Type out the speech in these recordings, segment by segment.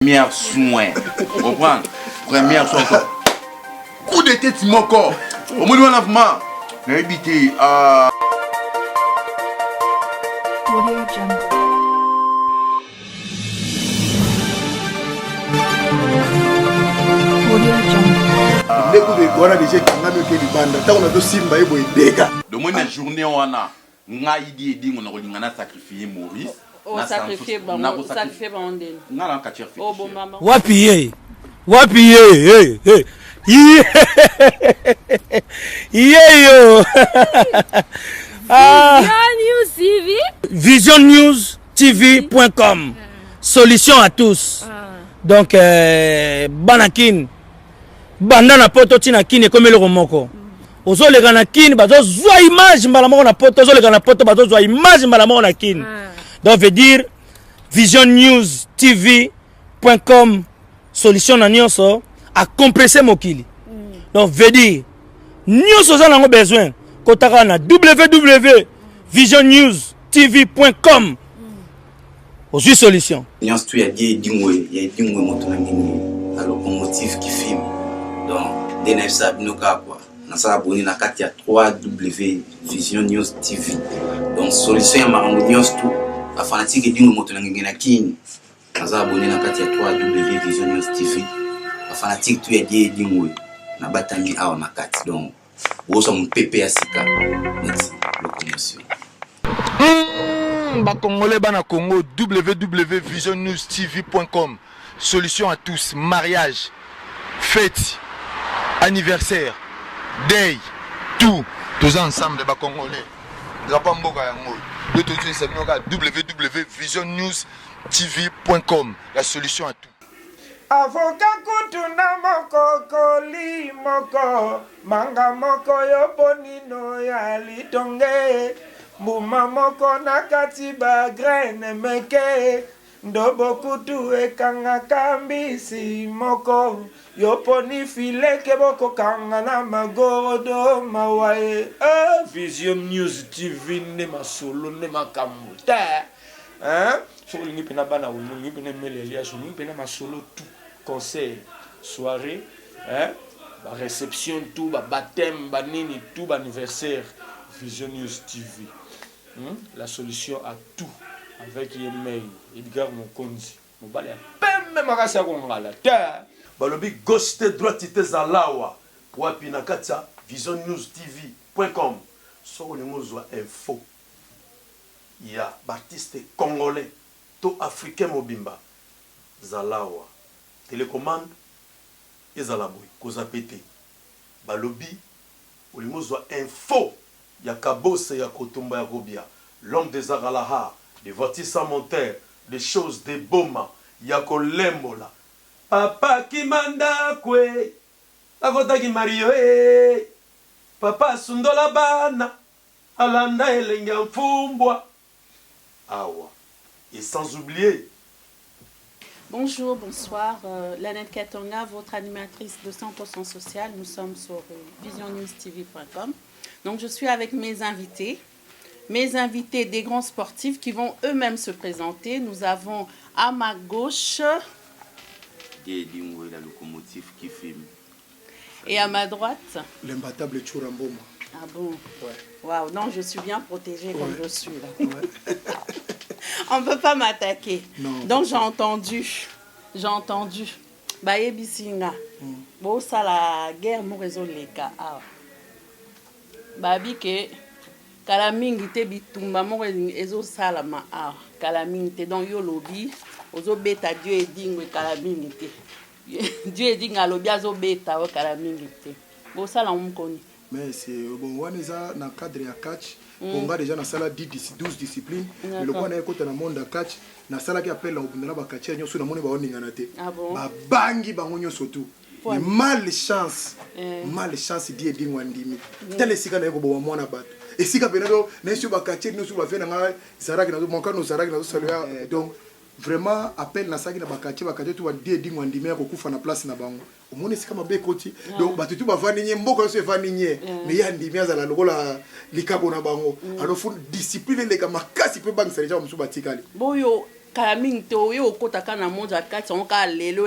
première soin. Vous comprenez? Première soin. Coup de tête, mon corps. Au moins, on a vraiment. Éviter. De mon journée, on a idée on a sacrifié Maurice. Oh, sacrifié Bandel. Oh, bon maman. Wapi Vision News TV.com. Solution à tous. Donc Banakin Bandana poto tina kine comme le romoko. Ozo le gana kin bazo zwa image mbala moko na poto ozo le gana poto bazo zwa image mbala moko na kin. Donc veut dire Vision News TV.com solution na nyonso a compresser mokili. Donc veut dire nyonso za nango besoin kotaka na www.visionnewstv.com. Aujourd'hui solution. Nyonso tu ya dingwe moto na ngini la locomotive qui filme. Donc DNF Sabinoka quoi. Na sa abonné na kati ya 3W Vision News TV. Donc solution ya marango nyonso tout a fanatique dingwe moto na ngini na kini. Na sa abonné na kati ya 3W Vision News TV. A fanatique tu ya dingwe na batangi awa na kati. Donc woso mon pepe ya sika. Merci locomotion. Congolais bana Congo www.visionnewstv.com. Solution à tous, mariage, fête, anniversaire, day, tout. Tous ensemble les Congolais. www.visionnewstv.com. La solution à tout. Avoka kutuna moko koli moko manga moko yoponino ya litonge Muma moko nakati ba graine meke ndobo kutu ekanga kambisi moko yoponi file keboko kanga na magorodo mawae Vision News TV ne masolo ne makamuta so lingi pena bana ulungi pena melelia so lingi pena masolo tout concert soirée ba réception tout ba baptême ba nini tout ba anniversaire Vision News TV. La solution à tout avec Yemei Edgar Mokonzi mobali pembe makasi ya kongala ta balobi gauche te droite te zalawa wapi na katia visionnewstv.com so le mozwa info ya artiste congolais to africain mobimba zalawa télécommande ezalaboy kozapete balobi olimozwa info ya kabose ya kotumba ya gobia l'homme des Aralaha, des Vortissa Monter, des choses des Boma, ya kolembola. Papa ki manda kwe, avota ki mario papa sundola bana, alanda elenga mfumbwa. Awa. Et sans oublier. Bonjour, bonsoir. Lanette Katonga, votre animatrice de 100% social. Nous sommes sur visionnewstv.com. Donc je suis avec mes invités des grands sportifs qui vont eux-mêmes se présenter. Nous avons à ma gauche la locomotive qui filme. Et à ma droite l'imbattable Churamboma. Ah bon? Ouais. Waouh, non, je suis bien protégée comme je suis là. Ouais. On ne peut pas m'attaquer. Donc j'ai entendu. Baye Bisinga. Bon, ça la guerre nous résout les cas. Babi ke kala mingi te bitumba moko ezo sala ma kala mingi te donc yo lobi ozo beta Dieu edingwe kala mingi te Dieu edinga lobi azo beta o kala mingi te bo sala mukoni mais c'est bon wana za na cadre ya catch on déjà na sala 12 disciplines mais le quoi na ekota na monde ya catch na sala ki appelle na ba catcher nyoso na moni ba oninga na te ba bangi bango nyoso tout mais malchance die dingwa ndimi tele sika na yeko bo mwana bato esika benado na sio ba quartier no sio ba fena nga saraki na monka no saraki na saluer donc vraiment appel na saki na ba quartier tu ba die dingwa ndimi ko kufa na place na bango omone sika mabe koti donc bato tu ba vani nye mboko so vani nye mais ya ndimi azala lokola likabo na bango alors faut discipline les ka makasi pe bang serija msuba tikali boyo Kaming to yo kota kana monja kati on ka lelo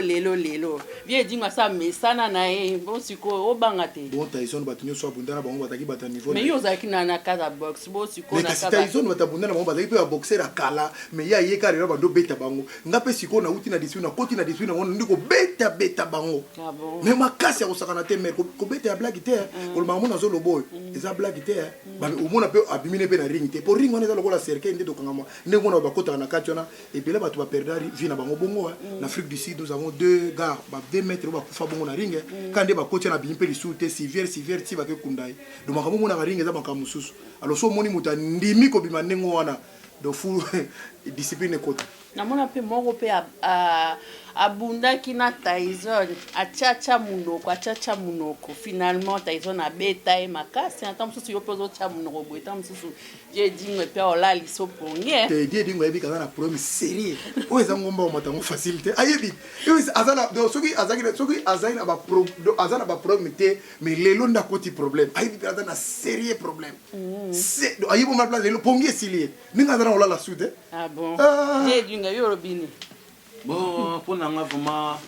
vie dinga sa mesana na e bon siko o bangate bon Tyson batunyo so abundana bango bataki bata niveau mais yo zaki na kaza box bo siko na kaza Tyson batabundana bango bataki pe ba boxer akala mais ya yeka rero bando beta bango ngape siko na uti na disu na koti na disu na ngono ndiko beta bango mais makasi ya kosakana te mais ko beta ya blague te ko mamu na zo loboy eza blague te ba o mona pe abimine pe na ring te pour ring wana za lokola cercle ndé to kangama ndé ngona ba kota na kationa et puis là tu vas perdre vie na bango bongo en Afrique du Sud nous avons deux gars 2 mètres ba kufa bongo na ring quand ndé ba coach na bimpe li soute sivier ti ba ke kundai do makambo mona na ring za makambo mususu alors so moni muta ndimi ko bima nengo wana do full discipline kota na mona pe moko pe abundaki na Tyson achacha munoko finalement Tyson abeta e makasi ata mususu yo pozo cha munoko boita mususu je dingwe pe ola liso ponge te die dingwe ebi kana problème sérieux o eza ngomba o matango facilité ayebi yo azana do soki azana ba problème te mais lelo nda koti problème ayebi pe azana sérieux problème c'est do ayebi ma place lelo ponge silier ninga azana ola la suite ah bon je dingwe yo robini. Bon, pour nous, vraiment,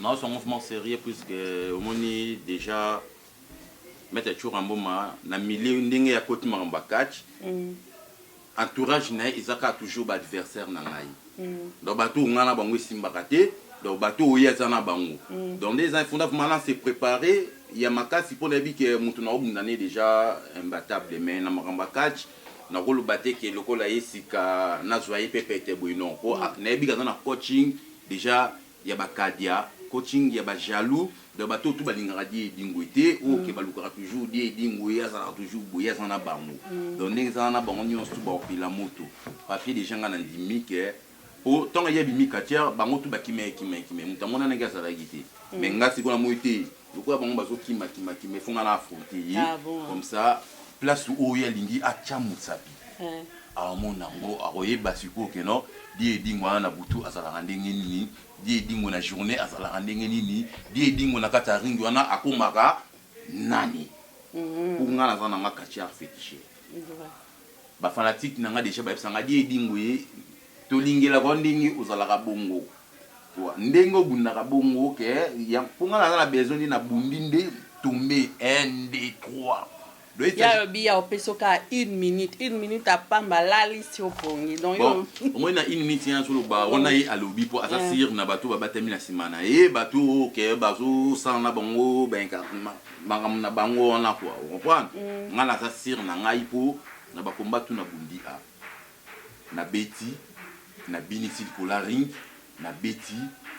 nous sommes vraiment sérieux puisque au moins déjà mettre toujours en moment, na milieu n'ingue à côté maramba catch, entourage n'a isaka toujours l'adversaire n'angai. Donc bateau on a bango simbakate, donc bateau où il y a zana bango. Donc les gens font vraiment se préparer. Il y a makasi pour les que mutuna obundane déjà imbattable mais na maramba catch. Na rolo baté que le cola isika na zoyer pépé boino ko na ebi na coaching déjà ya bakadia coaching ya ba jaloux de bateau tout balingara di dingoité ou ke balukara toujours di dingoya ça toujours boya ça na bango donc ndenge ça na bango nyonso tout ba opila moto papier des gens na ndimi que o tonga ya bimi katia bango tout ba kime mutamona na ngasa la gité mais ngasi ko na moité le ko bango bazo kima fonga na affronter comme ça place où il y a lingi a chamutsapi a mon nango a roye basiko ke no die dingwa na butu azala ndenge nini die dingo na journée azala ndenge nini die dingo na kata ringi wana akomaka nani unga na zana ngakacha fétiche ba fanatique nanga déjà ba sanga die dingo to lingela ko ndingi uzala ka bongo ndengo bunda ka bongo ke ya punga na besoin na bundinde tomber 1 2 3 ya bia opesoka 1 minute apamba lali si opongi donc yo au moins na 1 minute ya solo ba on a yi alobi po asasir na bato ba batami na simana e bato ke bazo sana bango benka mangam na bango na quoi on comprend ngala asasir na ngai po na ba combattre na bundi a na beti na binisi kola ring na beti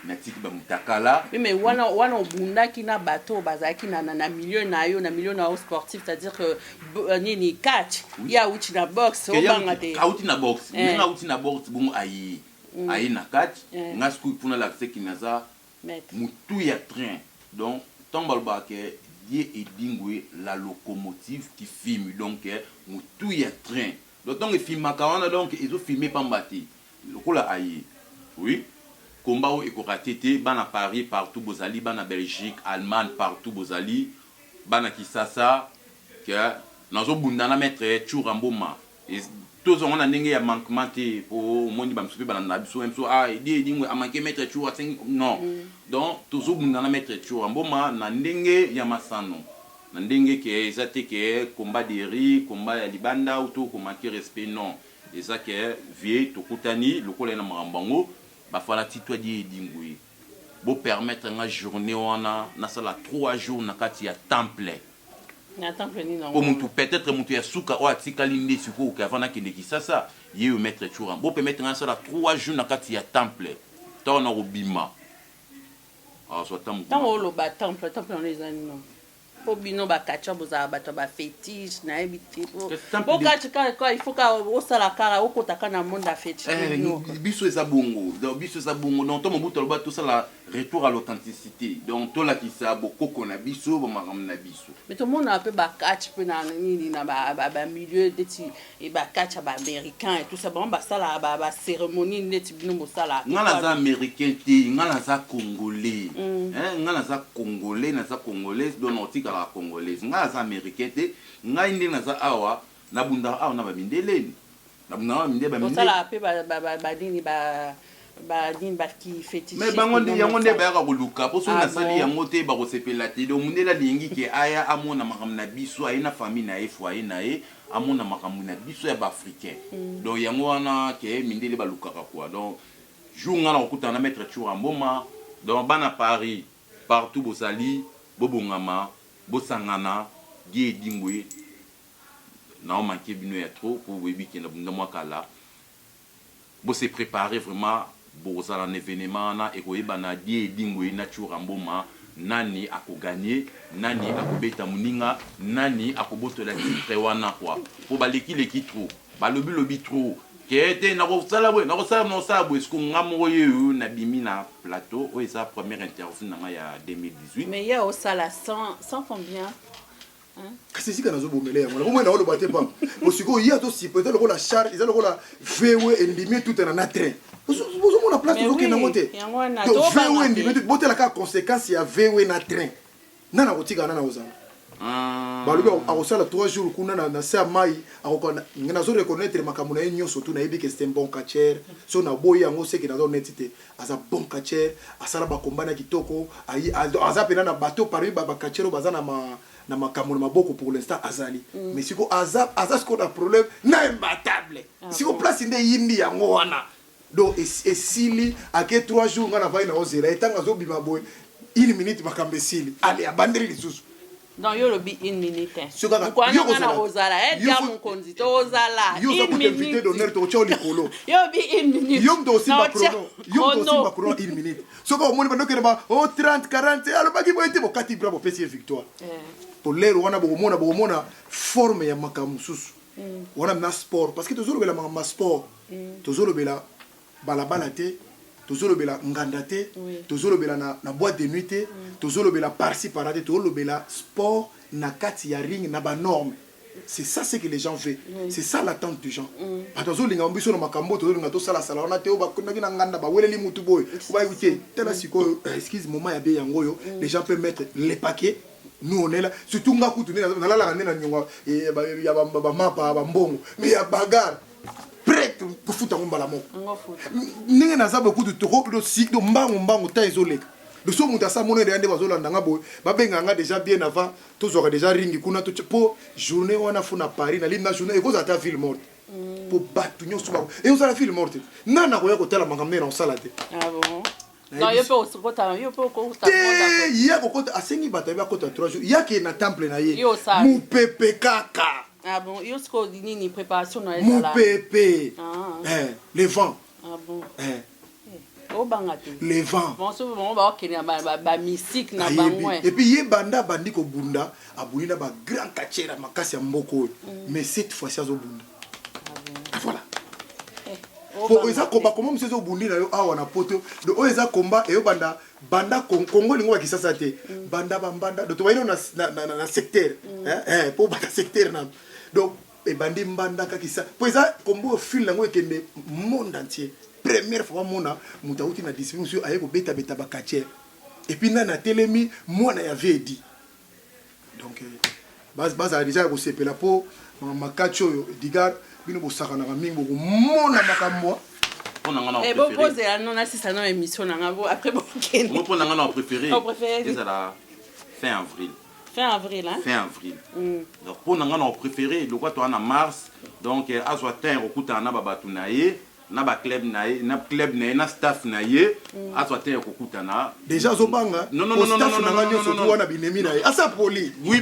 na tiki ba mutakala mais wana obundaki na bateau bazaki na milieu na yo na milieu na sportif c'est-à-dire que ni catch ya uti na box o banga te uti na box nga uti na box bon ayi na catch ngasku puna la sekinaza mutu ya train donc tombal ba ke die edingwe la locomotive qui filme donc mutu ya train donc il filme kawana donc ils ont filmé pambati lokola ayi oui combat au ekoratete bana Paris partout bozali bana Belgique Allemagne partout bozali bana Kisasa que nazo bundana mettre churamboma et tous on a ndenge ya manquement te pour moni ba msupe bana na biso mso di dingwe a manquer mettre chura non donc tous bundana mettre churamboma na ndenge ya masano na ndenge ke ezate ke combat de riz combat ya libanda ou tout manquer respect non et ça que vie to kutani lokola na marambango ba fala titwa di dingwe bo permettre nga journée wana na sala 3 jours na kati ya temple na temple ni non pour mutu peut-être mutu ya suka o atika linde suko ka fana kende kisasa ye mettre chura bo permettre nga sala 3 jours na kati ya temple to na robima so tamu tango lo ba temple on les animaux obino bakacha boza bato ba fétiche na ebiti bo kacha quoi il faut ka osala kara okotaka na monde fétiche biso eza bongo donc to mobuto loba tout ça la retour à l'authenticité donc to la kisa bokoko na biso bomakam na biso mais tout le monde a peu bakacha pe na nini na ba milieu deti e bakacha ba américain et tout ça bon ba sala ba cérémonie neti bino mosala ngala za américain te ngala za congolais ngala za congolais na za congolais donc la congolaise nga za américain te nga inde na za awa na bunda awa na ba mindeleni non minde ba minde osala pe ba dini ba qui fétiche mais bango ndi yango nde ba ka koluka po so na sali yango te ba ko sepela te do munde la lingi ke aya amona makam na biso ayina famille na foyer na ye amona makam na biso ya ba africain donc yango wana ke mindele ba lukaka quoi donc jour ngana okuta na mettre tour amboma donc bana Paris partout bosali bobongama bosangana die dingwe na manqué bino ya trop pour webi ki na bunda mwakala bo se préparer vraiment pour ça un événement na ekoyeba na die dingwe na tour amboma nani akoganye nani akobeta muninga nani akobotola titre wana quoi po baleki leki trop balobi lobi trop kete na kosala bwe na kosala no sa bwe siko ngamo yeyo na bimi na plateau o esa première interview na ya 2018 mais ya au sala 100 combien kasi sika nazo bomele yango ko mwena oloba te pa osiko ya to si peut-être la charge ils ont la VW endimi tout na train bozo mona place to ke na mote to VW endimi tout botela ka conséquence ya VW na train nana kotika nana ozana balobi akosala 3 jours kuna na sa mai akokona nazo reconnaître makambo na yenyo surtout na yebi que c'est un bon catcher so na boyi yango seki nazo netite aza bon catcher asala ba kombana kitoko aza pena na bateau parmi ba catchero bazana na makambo na maboko pour l'instant azali mais siko aza ce qu'on a problème na imbattable siko place inde yindi yango wana donc esili ake 3 jours ngana vai na ozela etanga zo bima boy 1 minute makambe esili allez abandri lisusu non yo lobi 1 minute quoi yo na ozala ya mon konzi to ozala 1 minute d'honneur to choli kolo yo bi 1 minute yo ndo simba chrono 1 minute soko omoni bando kene ba 30 40 alors baki boyete bokati bravo pesi victoire pour l'air wana bomona forme ya makamususu wana na sport parce que tozolo bela ma sport tozolo bela balabala te tozolo bela nganda te tozolo bela na boîte de nuit te tozolo bela parci parade tozolo bela sport na kati ya ring na ba norme c'est ça ce que les gens veulent c'est ça l'attente des gens attention linga mbiso na makambo tozolo nga to sala sala wana te obakonaki na nganda ba weleli mutu boy oba yute tela siko excuse moment ya be yango yo les gens peuvent mettre les paquets. Nous on est là surtout ngaku tu na la la na nyonga ya ba mapa ba mbongo mais ya bagarre prêt pour foutre ngomba la moko ninga na za beaucoup de toko do sik do mbango ta isolé de so muta sa mono ndende bazolanda ngabo babenga nga déjà bien avant tous aura déjà ringi kuna to po journée wana funa Paris na limna journée et cause à ta ville morte pour battre nyoso ba et on sa la ville morte nana ko ya ko tala mangamne na sala te ah bon non yo pe ko ya ko kota asengi bata ba kota 3 jours ya ke na temple na ye mu pepe kaka ah bon yo sko nini préparation na mu pepe le vent ah bon o bangate le vent bon so bon ba okenya ba mystique na bangwe et puis ye banda bandi ko bunda abulina ba grand kachera makasi ya mboko mais cette fois-ci azo bunda voilà pour eza combat comment monsieur zo bundi na yo awa na poto de o eza combat e yo banda Congo lingo ba kisasa te banda de to bayino na secteur pour bata secteur na donc e bandi mbanda ka kisa pour eza combo fil lango ekende monde entier première fois mona mutauti na discipline aye ko beta ba kache et puis na telemi mona ya vedi donc base déjà ko sepela po makacho yo digar bino bosaka na mingi boko mona makambo pona ngana préféré et bon pose non na sisa na émission na ngabo après bon ken mo pona ngana préféré c'est la fin avril donc pona ngana préféré le quoi toi en mars donc azwa temps okuta na babatu na ye na ba club na ye na staff na ye azwa temps okuta na déjà zobanga non staff na nganyo so wana binemi na ye asa poli oui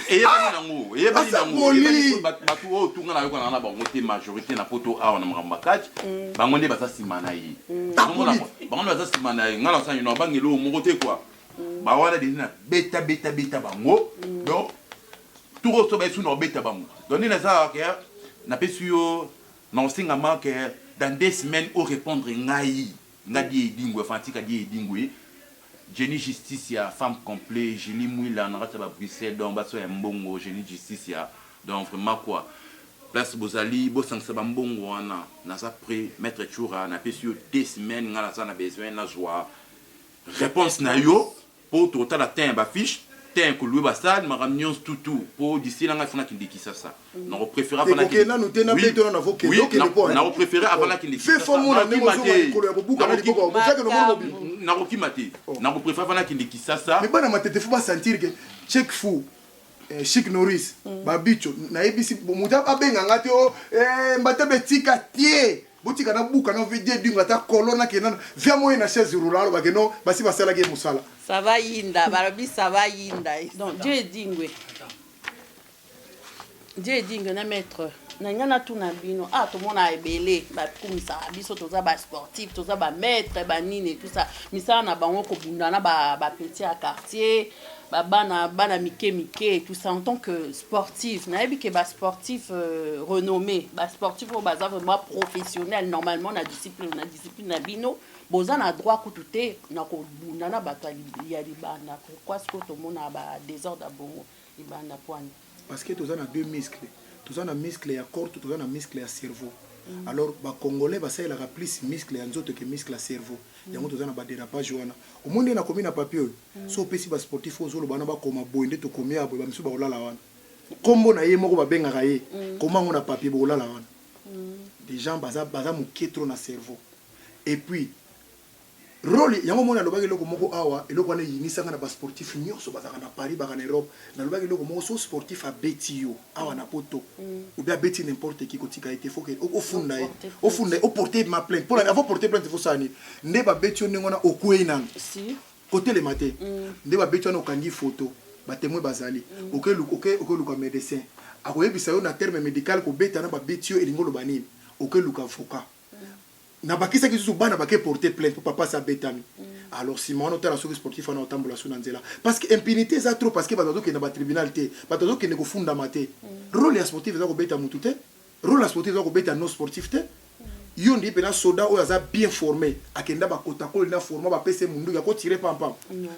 eyebani nango batu oyo tunga na yo kana na bango te majorité na poto awa na makambo bakati bango nde baza nsima na ye bango nde baza nsima na ye nga na sanyo na bangeli oyo moko te kua bawana deni na beta bango donc tout oso bayesu na obeta bango donc nde naza ke napesi yo na osengama ke dans 2 semaines au répondre ngai ngadi edingwe fantika di edingwe Jenny Justice ya femme complet Julie Mouila na rata ba Bruxelles donc baso ya mbongo Jenny Justice ya donc vraiment quoi place bozali bo sangsa ba mbongo wana na sa pré mettre choura na pesio 2 semaines ngala sa na besoin na joie réponse na yo pour total atteint ba fiche Tant que lui basal, ma ramion tout pour d'ici là, il faut qu'il dise ça. On préfère avant qu'il dise ça. Oui, on préfère avant qu'il dise ça. Fais fort mon ami, on préfère avant qu'il dise ça. Mais bon, il faut pas sentir que check fou. Chic Norris, Babicho, naibisi muta abenga ngati o mbata betika tie. Botika na buka na vidie dinga ta colonna kenan. Via moyen na chaise roulante ba keno basi basala ke musala. Ça va yinda, barabi ça va yinda. Donc Dieu dingwe. Dieu dingue na maître. Na ngana tuna bino ah to mona ebele ba kumisa biso toza ba sportif toza ba maître ba nini tout ça misala na bango ko bundana ba petit à quartier bana mike tout ça en tant que sportif na yebi ke ba sportif renommé ba sportif au bazar vraiment professionnel normalement na discipline na bino boza na droit kututé na ko bundana ba ya libanda pourquoi ce que to mona ba désordre bongo libanda point parce que toza na deux muscles tous en a muscle et à corps, tous en a muscle et à cerveau. Alors, les Congolais, ils ont plus de muscle et d'autres que muscle à cerveau. Ils ont un dérapage. Au monde, il y a combien de papiers? Si on peut si sportif, on a comme un boindé, to combien à boire, on a la wan. Comment on a eu mon babé ngaraye? Comment on a papier pour la wan? Des gens baza mouké trop dans cerveau. Et puis, rôle yango mona lobaki loko moko awa eloko wana yinisanga na ba sportif nyonso bazaka na Paris baka na Europe na lobaki loko moko so sportif a beti yo awa na poto ou bien beti n'importe qui kotika été faut que au funda au porter ma plainte pour avoir porter plainte faut ça ni nde ba beti yo ngona okuena si côté le matin nde ba beti yo okangi photo ba témoin bazali OK luka médecin akoyebisa yo na terme médical ko beta na ba beti yo elingo lobani OK luka avocat na bakisa ki bana bake porter plainte pour papa sa betami alors si mon hôtel sur sportif on autant bola suna nzela parce que impunité ça trop parce que bato ke na ba tribunal te bato ke ne ko funda mate rôle ya sportif za ko beta mutu te rôle ya sportif za ko beta no sportif te yo ndi pena soda o za bien formé akenda ba kota ko na forma ba pese mundu ya ko tirer pam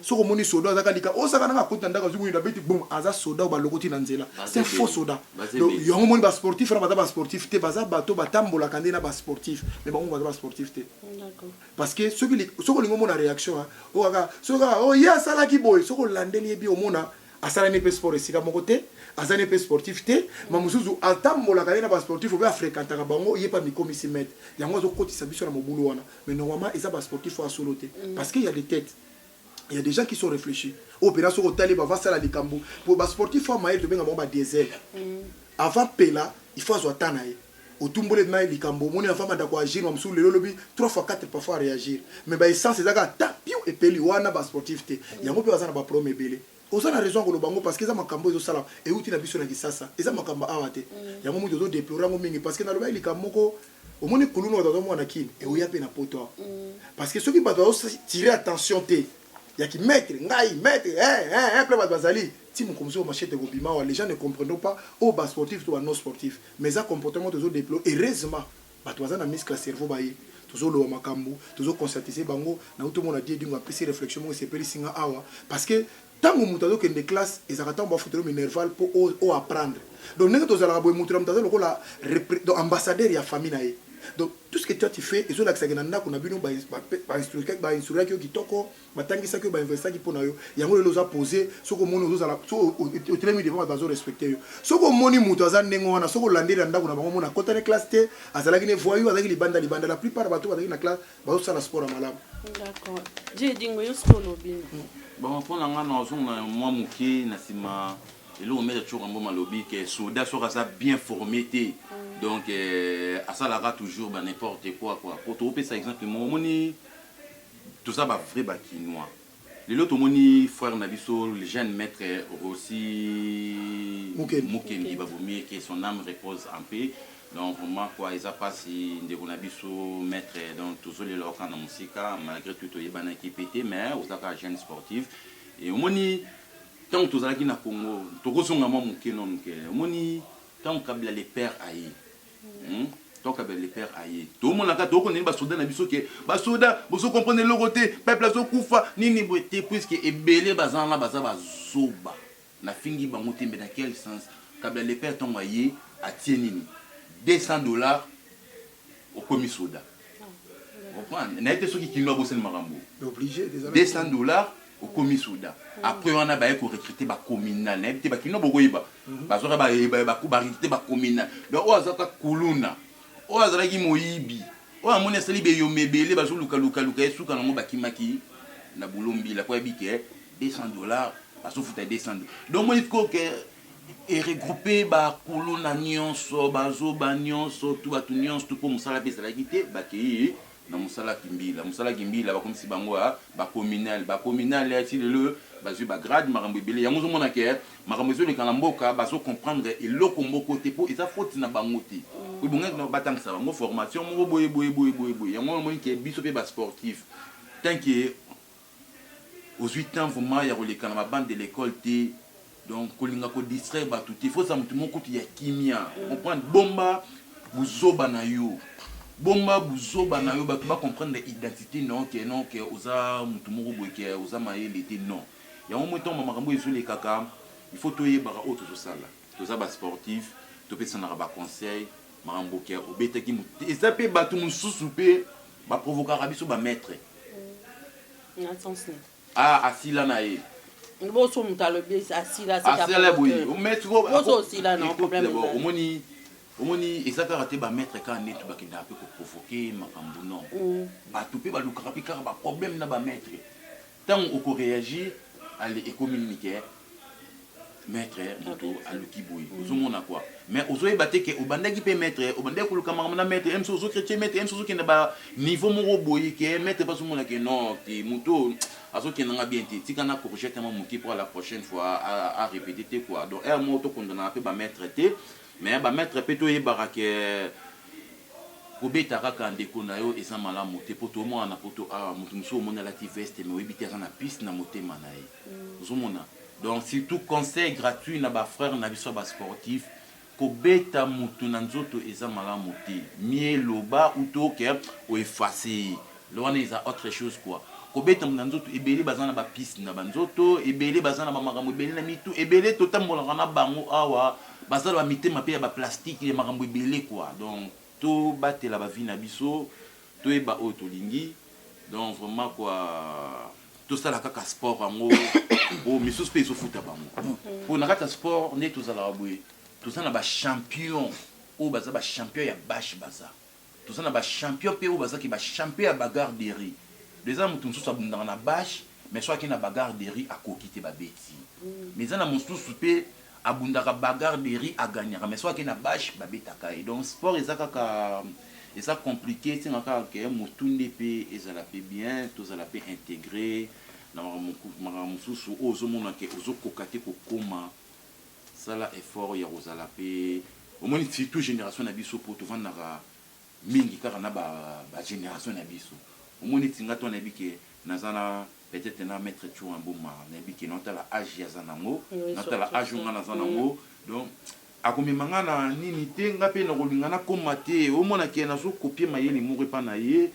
so ko moni soda za kalika o saka na kota ndaka zumu nda beti boum aza soda ba lokoti na nzela c'est faux soda donc yo moni ba sportif na ba sportif te baza bato batambola kande na ba sportif mais ba on ba sportif te d'accord parce que ceux qui lingo mona réaction o kaka so kaka o ya sala ki boy so ko landeli bi o mona asala ne pe sport esika moko te azane pe sportif te mamusuzu atambola kande na ba sportif o ba fréquentaka bango yepa mikomisi met yango zo kotisa biso na mobulu wana mais normalement ils ba sportif à solo te parce qu'il y a des têtes il y a des gens qui sont réfléchis opération au tali ba va sala likambo pour ba sportif à maïl to benga ba diesel avant pela il faut azwa nae otumbole na likambo moni avant manda ko agir mamsu lelo lobi 3 fois 4 parfois réagir mais ba essence ezaka tapiu et peli wana ba sportif te yango pe bazana ba promet belé oza na raison ko bango parce que za makambo ezo sala e uti na biso na kisasa eza makamba awate yango mutu zo déplorer ngo mingi parce que na loba likambo ko omoni kulunu wa mwana kini e oya pe na poto parce que ceux qui bato tirer attention te ya ki mettre ngai mettre plein ba bazali ti mo komso machete ko bima wa les gens ne comprennent pas au bas sportif to non sportif mais ça comportement de zo déplorer heureusement bato bazana muscle cerveau ba yi toujours le makambo toujours conscientiser bango na tout monde a dit d'une apprécier réflexion mo c'est singa awa parce que tant que mutado que des classes ils attendent ba foutre minerval pour au apprendre donc n'est que tous ala boy mutra mutado loko la ambassadeur ya famille na ye donc tout ce que toi tu fais et zo la kisagena ndako na bino ba instruire ki kitoko batangisa ki ba investir ki pona yo yango le za poser soko moni zo ala so au telemi devant ba zo respecter yo soko moni mutaza ndengo wana soko landira ndako na bango mona kota ne classe te azala ki ne voyou azaki libanda la plupart bato bazaki na classe ba zo sala sport malamu d'accord j'ai dingo yo skolo bien bon pour nga na zo na moi muki na sima et là on met toujours un bon malobi que soda sera ça bien formé donc à ça la toujours ben n'importe quoi pour te ça exemple moni tout ça va vrai bakinois les autres moni frère nabiso le jeune maître aussi Mukendi Baboumi que son âme repose en paix donc vraiment quoi ils a passé de nabiso maître donc toujours les locaux dans musique malgré tout il y a qui pété mais aux accords jeune sportif et moni tant que tozalaki na Congo tokozonga mwa moke non ke moni tant kabila les pères aïe tant kabila les pères aïe to monaka to ko nini ba soda na biso ke ba soda boso comprendre le côté peuple azo kufa nini boté puisque ebele bazan la baza bazoba na fingi bango tembe dans quel sens kabila les pères tant aïe a tienini $200 au commis soda comprendre na été soki kinwa bosen marambo obligé $200 au commis souda après on a baé ko recruter ba communal na te ba kino bokoyiba ba so ba recruter ba communal donc o azaka kuluna o azalaki moyibi o amone sali be yo mebele ba so luka esuka nango bakimaki na bulumbi la kwa bike $200 ba so futa $200 donc moi il faut que et regrouper ba kuluna nyonso bazo ba nyonso tout ba tout nyonso tout pour musala pesa la quitté ba ki na musala kimbila ba comme si bango ba communal ya ti le bazu ba grade marambo ebele yango zo mona ke marambo zo le kana mboka bazo comprendre et loko mboko te po eza faute na bango te oui bonga na batangisa bango formation mo boye yango mo ki biso pe ba sportif tant que aux 8 ans vraiment ya roleka na bande de l'école te donc kolinga ko distraire ba tout il faut ça mutu moko ti ya kimia comprendre bomba buzoba na yo bomba buzoba na yo ba comprendre identité non que oza mutu moko boye que oza mayele te non ya mo to makambo ezole kaka il faut toye ba autre to sala toza ba sportif to pesa na ba conseil makambo ke obeta ki mutu eza pe ba tu mususu pe ba provoquer biso ba maître attention asila na ye boso mutalo bien asila c'est asila boy mais tu vois boso aussi là non problème omoni ezaka raté ba maître quand net ba kinda pe ko provoquer makambo non ba tout pe ba lukaka pe car ba problème na ba maître tant on ko réagir aller et communiquer maître moto aluki boy ozomona quoi mais ozoye baté que obandaki pe maître obandaki luka makambo na maître même so chrétien maître même so ki na ba niveau moko boy que maître pas somona que non que moto azo ki nanga bien ti kana corriger tellement moki pour la prochaine fois à répéter quoi donc un moto condamné pe ba maître té mais ba maître pe to yebaka ke kobeta kaka ndeko na yo eza malamu te poto mwana poto mutu muso mona la ti veste mais oyebite aza na piste na motema na ye ozomona donc surtout conseil gratuit na ba frère na biso ba sportif kobeta mutu na nzoto eza malamu te mie loba ou to ke o effacer lwana eza autre chose quoi kobeta na nzoto ebele bazana ba piste na banzoto ebele bazana ba makambo ebele na mitu ebele totambola na bango awa bazala ba mitema pe ya ba plastique ya makambo ebele quoi donc to batela ba vie na biso to eba o to lingi donc vraiment quoi tout ça la kaka sport ango o misus pe so futa bango pour na kata sport ne to zala boye tout ça na ba champion o baza ba champion ya bash baza tout ça na ba champion pe o baza ki ba champion ya bagarderie les hommes tout ça dans la bash mais soit qui na bagarderie a kokite ba beti mais ça na mususu pe abundaka bagarderie a gagner mais soit qui na bash ba betaka et donc sport ezaka et ça compliqué c'est encore que mutunde pe ezala pe bien tous ala pe intégrer na mususu ozomona ke ozokokate ko koma sala effort ya ozala pe au moins surtout génération na biso pour to vandaka mingi kaka na ba génération na biso au moins tinga to na bike nazana peut-être na mettre tu en boma na bike non ta la âge ya zanango na ta la âge nga na zanango donc akomemanga na nini te nga pe na kolingana komate au moins na ke na so copier mayeli moko pa na ye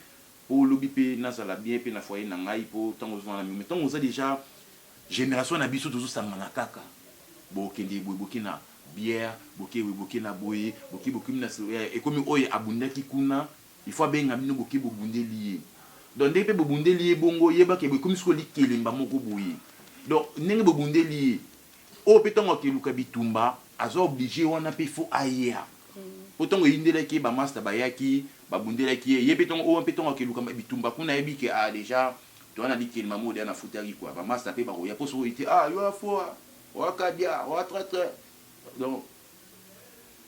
pour lobi pe na sala bien pe na foyer na ngai po tango zwana mais tango za déjà génération na biso toujours sangana kaka bo kende boy bokina bière bokina boye bokina et comme oye abundaki kuna il faut benga bino boki bobundeli donc dès que bobundeli bongo yeba ke comme ce ko likelemba moko boye donc ndenge bobundeli o petongo ke luka bitumba azo obligé wana pe faut aya otongo indelaki ba master bayaki babundelaki ye petongo o petongo ke luka bitumba kuna yebi ke déjà to wana likelemba mode na futari quoi ba master pe ba ko ya poso ite yo afo wakadia watratre donc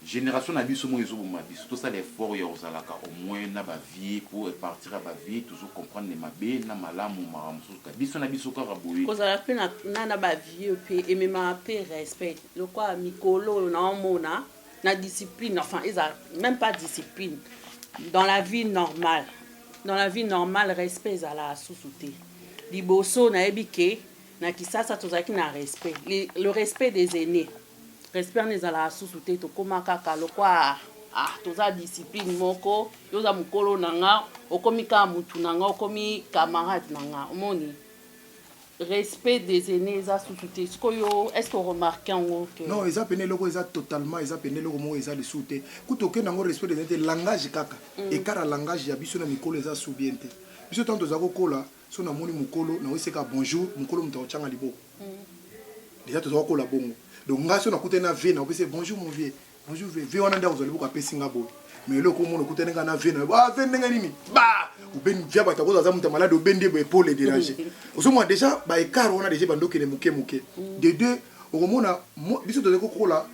génération na biso mo ezo boma biso tout ça l'effort ya ozalaka au moins na ba vie pour partir à ba vie toujours comprendre les mabe na malamu maramusu ka biso na biso ka raboui kozala pe na ba vie pe et même pe respect le quoi mikolo na mona na discipline enfin même pas discipline dans la vie normale respect ezala susute liboso na ebike na kisasa tozaki na respect le respect des aînés respect les ala susute to koma kaka lokwa toza discipline moko yoza mukolo nanga okomika mutu nanga okomi camarade nanga omoni respect des aînés za susute est-ce que remarquez que non eza pene loko eza totalement eza pene loko mo eza de sute kuto ke nango respect des aînés langage kaka et car langage ya biso na mikolo eza soubiente biso tant toza kokola so na moni mukolo na weseka bonjour mukolo mutachanga liboko déjà toza kokola bongo donc nga so na kutena vie na opese bonjour mon vieux bonjour vieux wana nda ozali boka pesi nga bo mais le ko mono kutena nga na vie na ba vie ndenge nini ba uben via bata ko za muta malade obende bo épaule déranger oso moi déjà ba écart wana déjà bandoki le muke de deux okomona biso toza kokola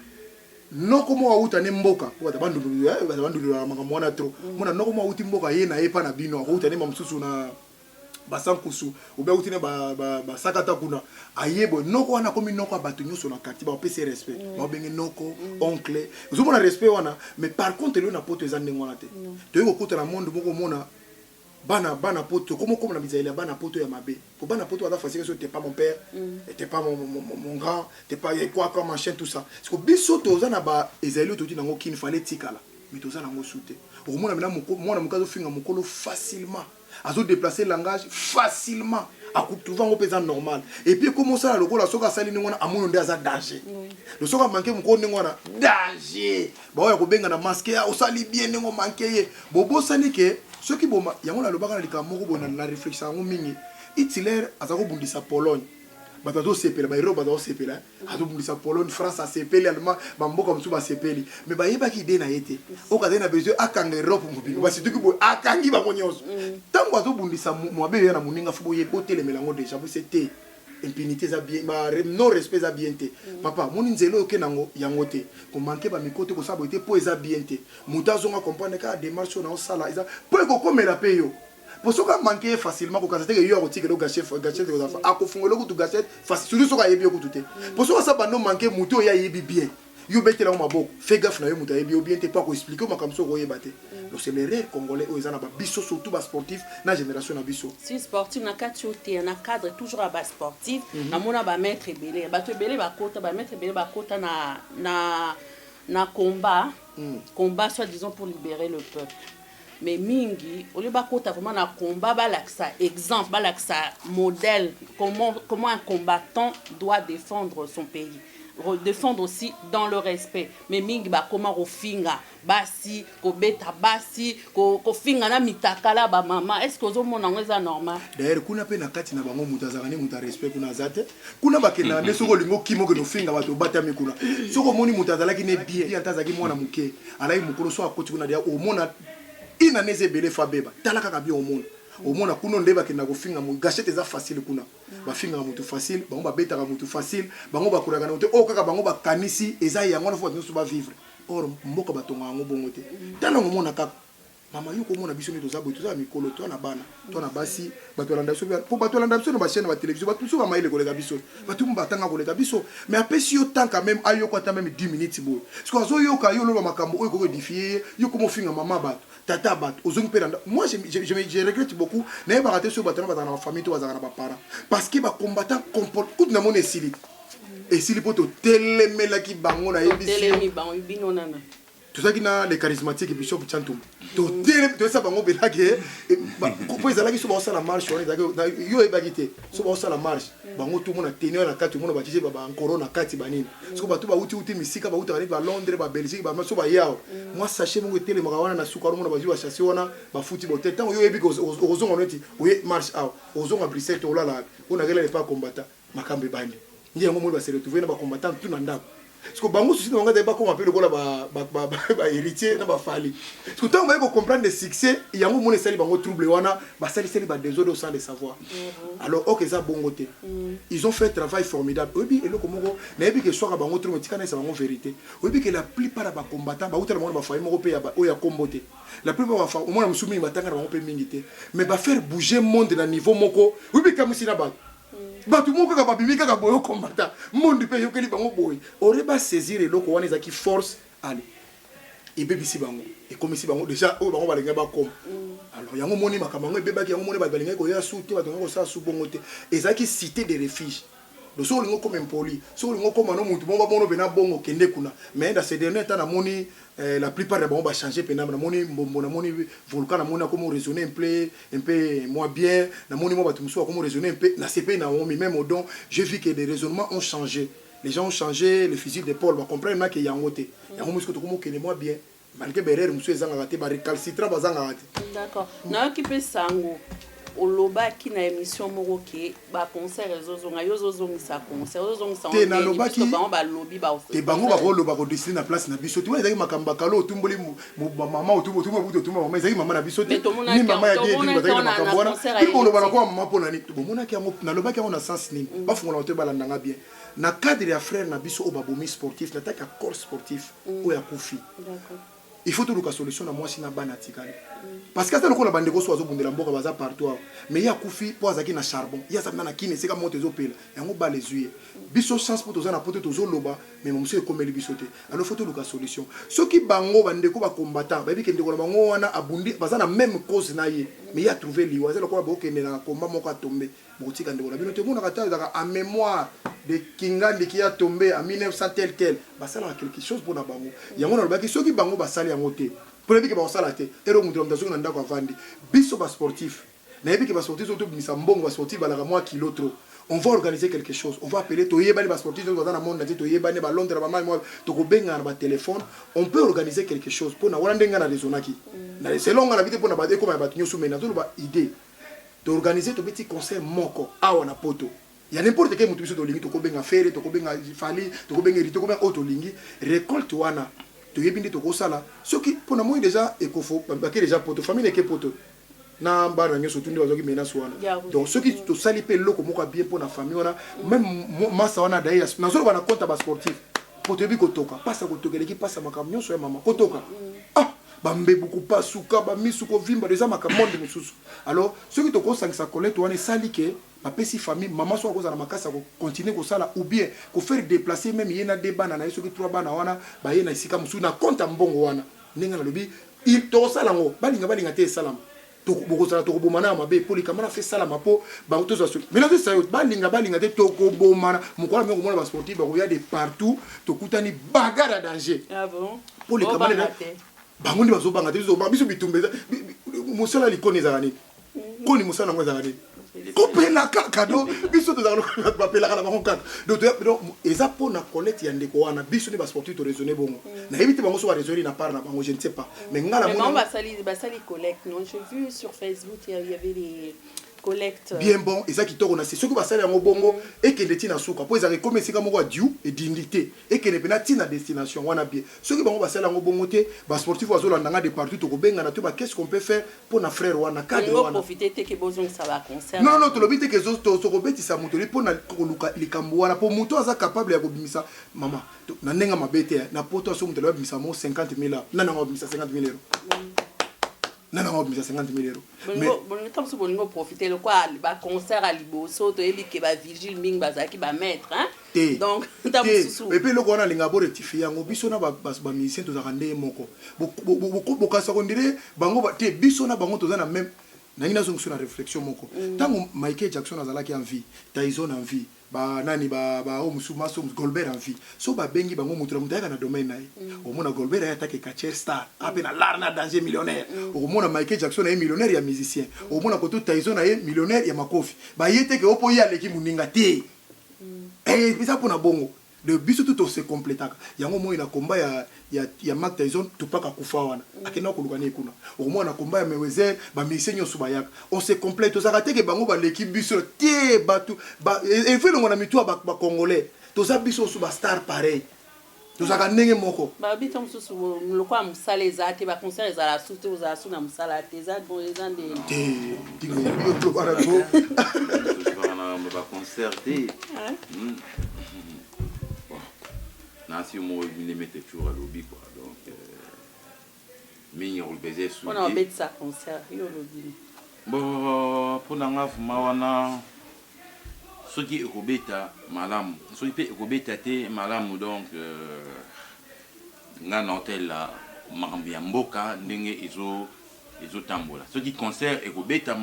noko mo auta ne mboka bata bandu la makambo wana trop mona noko mo auti mboka ye na epa na bino auta ne mamsusu na basankusu obe auti ne ba sakata kuna ayebo noko wana komi noko abatu nyoso na quartier ba pese respect ba benge noko oncle zo mona respect wana mais par contre le na poto ezande ngwana te to yoko kota na monde moko mona bana poto comme na bizaïla bana poto ya mabe pour bana poto ada facile que t'es pas mon père t'es pas mon grand t'es pas quoi comme machin tout ça parce que biso toza na ba ezali to tinango kin fallait tikala mais toza nango souté au moins na mwana mukazo finga mukolo facilement azo déplacer langage facilement à coup tout va pesa normal et puis comment ça le kola soka sali ngona amono nde aza danger le soka manquer mukolo ngona danger ba ya ko benga na masque ya osali bien ngo manquer bobo sani ke ceux qui boma yango la lobaka na likambo ko bona la réflexion ngo mingi Hitler azako bundisa Pologne batazo sepela ba Europe batazo sepela azo bundisa Pologne France a sepeli Allemagne bamboka msuba sepeli mais ba yeba ki de na yete o ka na besoin akanga Europe mubiko ba situ ki bo akangi ba konyoso tango azo bundisa mwabe ya na muninga fubo ye hôtel melango déjà vous c'était impunité za bien non respect za bien te papa moni nzelo ke nango yango te ko manquer ba mikote ko sabo te po eza bien te mutazo nga comprendre ka démarche na osala eza po ko komela pe yo pour ce qu'on manquer facilement ko kasete ke yo akotika do gachef ko za fa akofungelo ko tu gachef facile so ka yebi ko tuté pour ce ça bando manquer muto ya yebi bien yo betela maboko fais gaffe na yo muta yebi bien te pas ko expliquer ma comme ça ko yeba te donc c'est les rêves congolais o ezana ba biso surtout ba sportif na génération na biso si sportif na katioté na cadre toujours ba sportif na mona ba maître belé ba to belé ba kota ba maître belé ba kota na combat soit disons pour libérer le peuple mais mingi au lieu bakota vraiment na combat balaksa exemple balaksa modèle comment un combattant doit défendre son pays défendre aussi dans le respect mais mingi ba comment rofinga basi ko beta basi ko finga na mitakala ba mama est-ce que ozo mona ngeza normal d'ailleurs kuna pe na kati na bango mutazaka ni muta respect kuna zate kuna bakena nde soko lingo kimo ke no finga bato batami kuna soko moni mutazala ki ne bien antazaki mwana muke alai mukolo so akoti kuna dia o mona ina neze belé fabeba talaka ka bi o mona kuno ndeba ke na ko finga mu gachete za facile kuna ba finga mutu facile bango ba betaka mutu facile bango ba kuraka na o kaka bango ba kanisi eza yango na fo ba ba vivre or mboka batonga ngo bongo te tala ngo mona kaka mama yuko mona biso ni tozabo toza mikolo to na bana to na basi bato landa so po bato landa biso na ba chaîne ba télévision bato so ba maile koleka biso bato mbatanga koleka biso mais apesi yo tant quand même ayo ko ta même 10 minutes bo parce que azo yo ka yo lo makambo oyo ko edifier yo ko mo finga mama bato tata bato ozongi pelanda moi je regrette beaucoup na ba raté so bato na ba famille to bazaka na ba parents parce que ba combattant comporte tout na mon esili esili poto telemela ki bango na yebisi telemi bango bino nana tout ça qui na les charismatiques Bishop Chantum tout ça bango belake ko ezala ki so ba la marche on est yo ebagité so ba la marche bango tout monde tenir na kati monde ba tije ba corona kati banini parce que ba tout ba uti misika ba uti ba Londres ba Belgique ba so ba yao moi sachez mon télé makawana na suka monde ba jiwa chasser wana ba futi ba tete yo ebi ko ozonga neti we marche out ozonga Bruxelles to la on a gele pas combattant makambe bandi ndiye ngo mo ba se retrouver na ba combattant tout na ndako parce que bango souci on va pas comment appeler le ba héritier na ba fali parce que tant on va comprendre le succès il y a un moment sali bango trouble wana ba sali ba désordre sans le savoir alors OK ça bongoté ils ont fait un travail formidable oui et le komoko na ebi que soka bango trouble tika na ça bango vérité oui que la plupart ba combattants ba utala bango ba fali moko pe ya o ya komboté la plupart ba au moins musumi batanga bango pe mingité mais ba faire bouger monde na niveau moko oui comme si na ba batu moko ka babimi ka boyo combattant monde pe yokeli bango boy ore ba saisir eloko wana ezaki force allez et bebisi bango et comme si bango déjà o bango balinga ba comme alors yango moni makamango e bebaki yango moni ba balinga ko ya souti ba tongo sa su bongo te ezaki cité de refuge le so lingo comme impoli so lingo comme no mutu bongo bono bena bongo kende kuna mais dans ces derniers temps na moni la plupart des bango ba changer pena na moni mbombo na moni volcan na moni comme raisonner un peu moins bien na moni mo batu muso comme raisonner un peu na CP na on même au don j'ai vu que les raisonnements ont changé les gens ont changé le physique d'épaule ba comprendre que yangote yango musko to comme que moi bien malgré berere muso ezanga te ba recalcitrant bazanga te d'accord na qui peut sango oloba ki na émission moko ke ba concert ezozonga yo zozongisa concert ozongisa te na loba ki ba lobby ba te bango ba ko loba ko dessiner na place na biso tu ezaki makamba kalo otumboli mama otumba mama ezaki mama na biso te ni mama ya die ndi bazaki na makambo wana puis ko loba na ko mama pona ni bomona ki yango na loba ki yango na sens nini ba fungola te balanda nga bien na cadre ya frère na biso o babomi sportif na taka corps sportif o ya kufi il faut trouver une solution na mwasi na bana tikali parce que ça lokona bande ko so azobundela mboka baza partout mais ya kufi po azaki na charbon ya sabna na kine seka moto ezopela yango ba les yeux biso chance pour toza na pote tozo loba mais monsieur ekomeli biso te alors faut trouver une solution soki bango bande ko ba combattant ba bikende ko bango wana abundi baza na même cause na ye mais ya trouver liwa za lokona ba okende na combat moko a tomber botika ndeko na bino te mona kata ezaka en mémoire de Kingandi qui a tombé en 1900 tel bah ça a quelque chose pour na bango yango na lobaki soki bango basali yango te pour ebi ke ba sala te ero mutu mtazo na ndako avandi biso ba sportif na ebi ke ba sportif auto bimisa mbongo ba sportif balaka moi kilo trop on va organiser quelque chose on va appeler toyeba ba sportif dans na monde na toyeba ne ba Londres ba mai moi to ko benga na ba téléphone on peut organiser quelque chose pour na wala ndenga na rezonaki na selon na vite pour na ba de ko ba batunyo sumena to ba idée d'organiser to petit concert moko awa na poto ya n'importe quel mutu biso to lingi to ko benga fere to ko benga fali to ko benga rito ko benga auto lingi récolte wana to yebindi to ko sala soki pona moi déjà ekofo ba ke déjà poto famille ke poto na mbara nyoso tundi bazoki menace wana donc soki to sali pe loko moko bien pona famille wana même masa wana d'ailleurs na solo bana compte ba sportif poto yebi ko toka pasa ko tokele ki pasa makamnyo so ya mama ko toka bambe beaucoup pas souka ba misuko vimba déjà makamonde mususu alors soki to ko sangisa collecte wana sali ke ma petite famille maman soit cause na makasa ko continuer ko sala ou bien ko faire déplacer même yena des bana na soki trois bana wana ba yena isika musu na compte mbongo wana ninga na lobi il to sala ngo balinga te salam to boko sala to bomana mabe poli kamana fait salama po ba to so mais là ça balinga te to ko bomana mukola mengo mona ba sportif ba ya de partout to kutani bagara danger ah bon poli kamana bango ndi bazobanga te zo biso bitumbe musala likoni za nani koni musala ngo za nani kopela kaka do biso to za ko bapela kala bango kaka donc eza po na collecte ya ndeko wana biso ni ba sportif to raisonner bongo na éviter bango so ba raisonner na part na bango je ne sais pas mais ngala mo ba sali collecte non j'ai vu sur Facebook il y avait des collecte bien bon et ça qui toko na c'est ce que basala yango bongo et que ndeti na suka po ezaki comme sika moko diu et dignité et que ne penati na destination wana bien ce que bango basala yango bongo te ba sportif azolanda nga de partout to ko benga na to ba qu'est-ce qu'on peut faire pour na frère wana cadre wana profiter te que bozong ça va concert non to lobite que zo to ko beti sa muto pour na koluka likambo wana po muto aza capable ya ko bimisa mama na nenga mabete na poto so muto la bimisa mo 50,000 na nga bimisa 50,000 euros nana ngo bimisa 50,000 euros mais bon temps so bolingo profiter le quoi ba concert à liboso to ebi ke ba vigile ming bazaki ba maître hein donc ta mususu et puis le kona linga bo rectifier yango biso na ba musicien to za kande moko bo kasa ko ndire bango ba te biso na bango to za na même na ina zo na réflexion moko tango Michael Jackson azalaki en vie Tyson en vie ba nani ba o musuma so Goldberg en vie so ba bengi bango mutura mutaka na domaine nae o mona Goldberg ya take catcher star ape na larna danger millionnaire o mona Michael Jackson est millionnaire ya musicien o mona koto Tyson est millionnaire ya makofi ba yete ke opo ya leki muninga te bisa pona bongo de biso tout se complétaka yango mo ina combat ya Mark Tyson tupaka kufa wana akena ko lukane kuna o mo na combat ya Mayweather ba misenyo subayaka on se complète to zakate ke bango ba l'équipe biso tie batu ba et fait le mona mitua ba congolais to za biso suba star pareil to zaka ndenge moko ba bitom susu lokwa musala ezate ba concert ezala sute oza suna musala teza bon ezande tingo to para go ba concert nasi mo ni mette toujours à lobby quoi donc mingi on le baiser sous on a bête ça concert yo lobby bon pour nga fuma wana soki ekobeta malamu soki pe ekobeta te malamu donc nga na hotel la makambi ya mboka ndenge ezo tambola soki concert ekobeta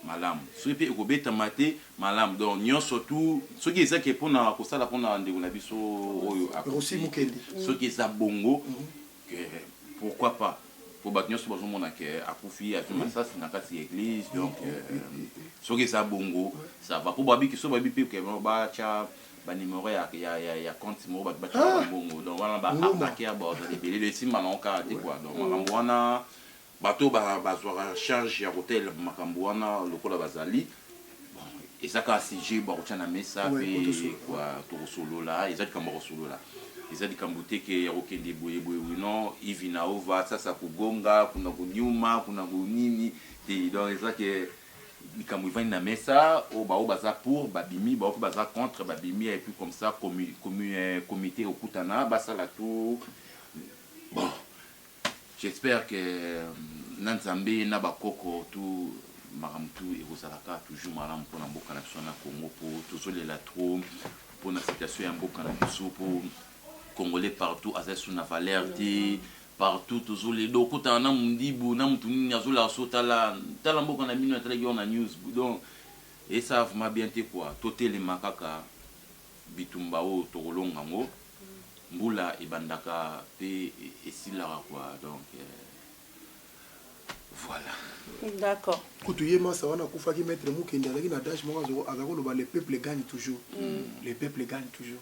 malamu soki pe ekobeta mate malamu donc nyonso tout soki ezaki mpona kosala mpona ndeko na biso oyo aussi mukendi soki eza bongo pourquoi pas po bato nyonso bazomona ke akufi azwi masasi na kati ya église donc soki eza bongo ça va po babiki so babi mpe ke batya banimero ya compte moko bato batya bongo donc wana baarnake ya bato ebele esimba nango kaka te quoi donc makambo wana bato bazwaka charge ya kotelela makambo wana lokola bazali ezaka sujet bakotia na mesa mpe tokosolola eza likambo ya kosolola eza likambo te ke ya kokende boyeboye non ivi na ova sasa kogonga kuna konyuma kuna konini te donc eza ke likambo evandi na mesa oyo bao baza pour babimi bao mpe baza contre babimi et puis comme ça comité okutana basala tout bon j'espère que na nzambe na bakoko tout makambo tu ekozalaka toujours malamu mpona mboka na biso na Congo po tozolela trop mpona situation ya mboka na biso po congolais partout aza sur na valeur te partout tozolela okutana na mundibu na mutu nini azolaka so tala mboka na bino atalaki yo na news donc et ça vraiment bien te quoi totelema kaka bitumba oyo tokolonga ngo mbula ebandaka mpe esilaka quoi donc voilà. D'accord. Koutouye ça wana kufaki maître Mukende azaki na adage moko azakoloba le peuple gagne toujours. Le peuple gagne toujours.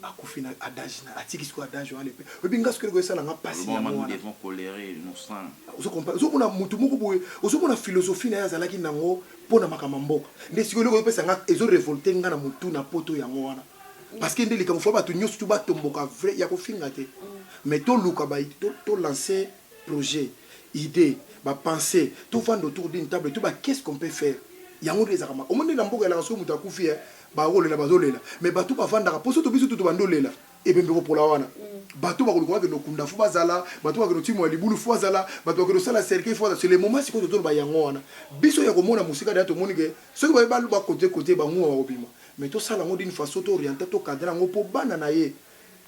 Akufi na adage na atiki siko adage wana le peuple. Obinga siko ko sala nga pasi na nous devons colérer nous sang. Ozo comprendre. Ozo mona mutu moko boye, ozo mona philosophie na yazalaki nango pona makama mboka. Nde siko leko pesa nga ezo révolter nga na mutu na poto yango wana. Parce que ndeli kamfo ba to nyosu tu ba tomboka vrai ya ko finga te. Mais to luka ba to lancer projet, idée ba penser tout vendre autour d'une table tout ba qu'est-ce qu'on peut faire yango les arama au monde na mboka la so muta kufi ba rolela bazolela mais ba tout ba vendre poso to biso tout bandolela et bembe pour la wana ba tout ba ko que no kunda fu bazala ba tout ba ko timo libulu fu bazala ba to ko sala cercle fu c'est le moment c'est ko to ba yango wana biso ya ko mona musika da to monike so ko ba lu ba côté ba ngwa wa obima mais to sala ngo d'une façon to orienter to cadre ngo po bana na ye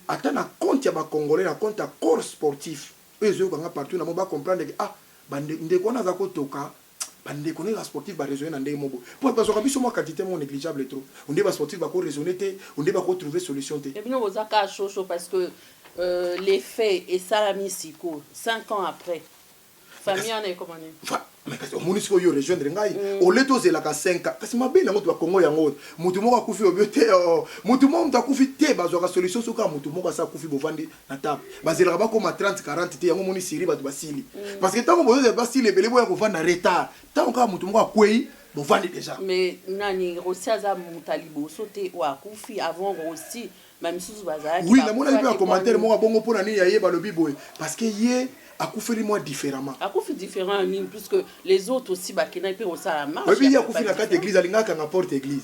ata na compte ya ba congolais na compte corps sportif eux eux ko nga partout na mo ba comprendre que ah bande ndeko na za kotoka bande ko na sportif ba raisonner na ndenge mobo pour parce que biso mo quantité mo négligeable trop on ba sportif ba ko raisonner te on ba ko trouver solution te et bien on za ka chocho parce que les faits et ça la misiko 5 ans après famille en est comment mais kasi munisiko yo rejoindre ngai o leto zela ka 5 ans kasi mabela ngoto ba Congo yango mutu moko akufi obiote mutu moko mtakufi te bazo ka solution soka mutu moko sa kufi bovandi na table bazela ba ko ma 30 40 te yango moni siri ba basili parce que tant que ba basili belé boya ko vanda retard tant que mutu moko akwei bovandi déjà mais nani Rosia za mutalibo sauter wa kufi avant aussi même sous bazaki oui na mona bi un commentaire moko bongo pona ni yaye ba lobi boy parce que yé akufi moi différemment akufi différent mine plus que les autres aussi bakena pe on ça marche oui il akufi na carte église alinga ka porte église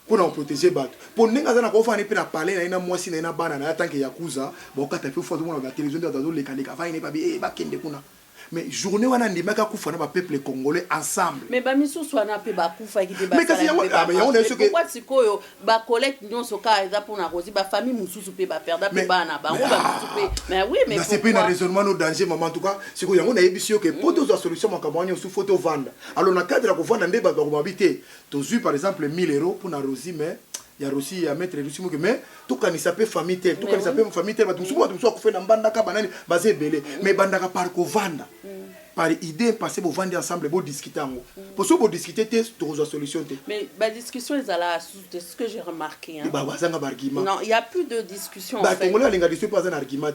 pour nous protéger bato pour ninga za na ko fani pe na parler na ina mwasi na ina bana na tanke yakuza ba kata pe fois na télévision da zo leka leka fa ina pa bi ba kende kuna mais journée wana ndimaka kufa na ba peuple congolais ensemble mais ba misusu wana pe ba kufa ki te ba mais kasi yango mais yango na soke pourquoi sikoyo ba collecte nyonso ka eza pour na rosi ba famille mususu pe ba perda pe bana ba ngo ba mususu pe mais oui mais c'est pas un raisonnement no danger maman en tout cas sikoyo yango na yebisio que pour toute solution makabanya sous photo vendre alors na cadre ko vendre ndeba ba ko mabité to zu par exemple 1000 € pour na rosi mais ya rosi ya mettre rosi muke mais to kanisa pe famille tel to kanisa pe famille tel ba tumsu ko fe na mbandaka banani bazé belé mais bandaka par ko vendre par idée passer pour vendre ensemble pour discuter pour ça pour discuter pour la solution mais la discussion est là c'est ce que j'ai remarqué hein non il y a plus de discussion en fait congolais linga discussion pas un argument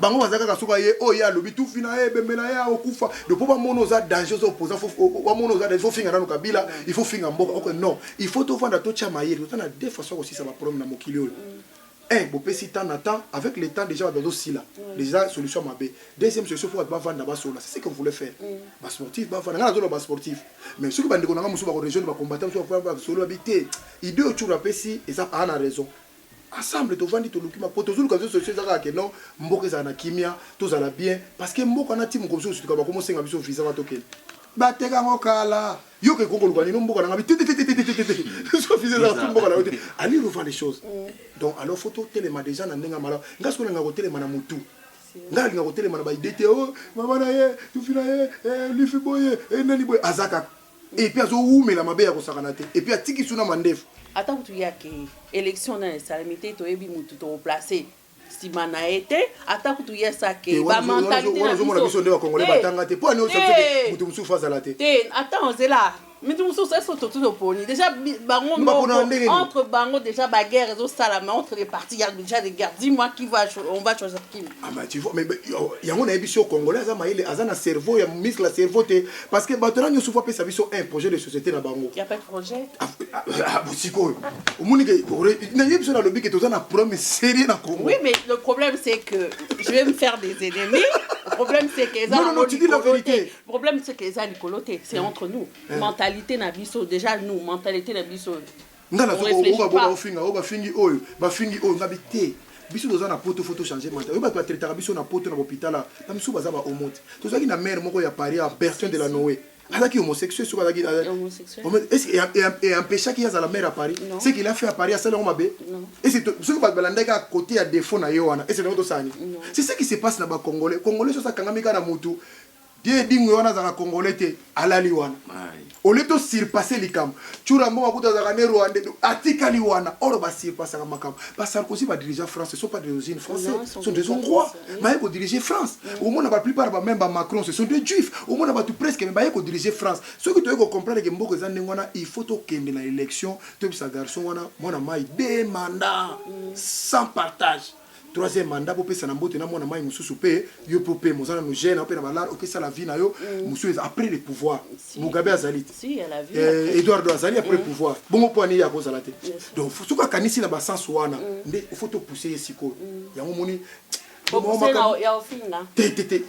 bango bazaka kasuka ye o ya lobi tout fina e bembela ya okufa de pour pas mono za danger opposant faut mono za faut finga na kabila il faut finga mboka non il faut to vendre to chamaye to na deux façons aussi ça va problème na mokili bon si temps attend avec le temps déjà dans aussi là déjà solution mabé deuxième solution faut pas vendre là c'est ce que vous voulez faire bas sportif ba vendre na bas sportif mais ceux qui bandeko na musu ba région ba combattant so ba solo habiter idée autour de pesi et ça a raison ensemble to vendre to lukima pour toujours que solution ça que non mboka za na kimia to za la bien parce que mboka na team comme ça tu ba commencer nga biso visa ba token ba teka ngokala yo ke koko lukani no mboka na ngabi so visa za mboka na yote ali revoir les choses donc alors photo téléma déjà na ndenga mala ngasko na ngako téléma na mutu ngali ngako téléma na ba idée oh mama na ye tu fina ye lifi boye nani boye azaka et puis azo umela mabe ya kosakana te et puis atiki suna mandefu ata kutu yake élection na salamité to yebi mutu to placer si mana été ata kutu yesa ke ba mentalité na biso nde ba congolais batanga te po ani mutu musu fa zala te attends c'est là Mais tout ça, c'est tout le pony. Déjà, entre Bango, déjà, la guerre, entre les partis, il y a déjà des guerres. Dis-moi on va choisir qui. Ah, mais tu vois, mais il y a un émission congolais, il y a un cerveau, il y a un muscle, le cerveau. Parce que maintenant, nous souvent un projet de société dans Bango. Il n'y a pas de projet. Oui, mais le problème, c'est que je vais me faire des ennemis. Le problème, c'est que les non, tu dis la vérité. Le problème, c'est que les anicolotés, c'est entre nous. Mentalité na biso, déjà nous, mentalité na biso. On réfléchit pas. Biso doza na poto photo changer mental. Oba to traiter biso na poto na hôpital là. Na biso baza ba omote. To zaki na mère moko ya Paris à Bertin de la Noé. Azaki homosexuel sur azaki homosexuel. Est-ce un péché qui a la mère à Paris? C'est qu'il a fait à Paris à Salon Mabé. Et c'est ce que balandeka à côté à défaut na yoana. Et c'est notre sani. C'est ça qui se passe na ba Congolais. Congolais so sa kangamika na mutu. Die dingo wana za Congolais te alali wana. Au lieu de surpasser les camps, tu as mon abuta za Rwanda, atikali wana, oro ba surpasser ma camp. Parce que Sarkozy va diriger France, ce sont pas des origines françaises, ce sont des Hongrois. Mais il faut diriger France. Au moins la plupart même Macron, ce sont des Juifs. Au moins tout presque mais il faut diriger France. Ce que tu veux comprendre que mboko za ndengwana, il faut to kende na élection, to sa garçon wana, mona mai deux mandats sans partage. Troisième mandat pour payer Sanambote na mona mai mususu pe yo pour payer mozana no gêne pe na balar OK ça la vie na yo musu après le pouvoir Mugabe azali si elle a vu Eduardo azali après le pouvoir bongo point ya ko zalate donc faut que kanisi na ba sens wana nde faut to pousser siko ya moni ya ofinga tete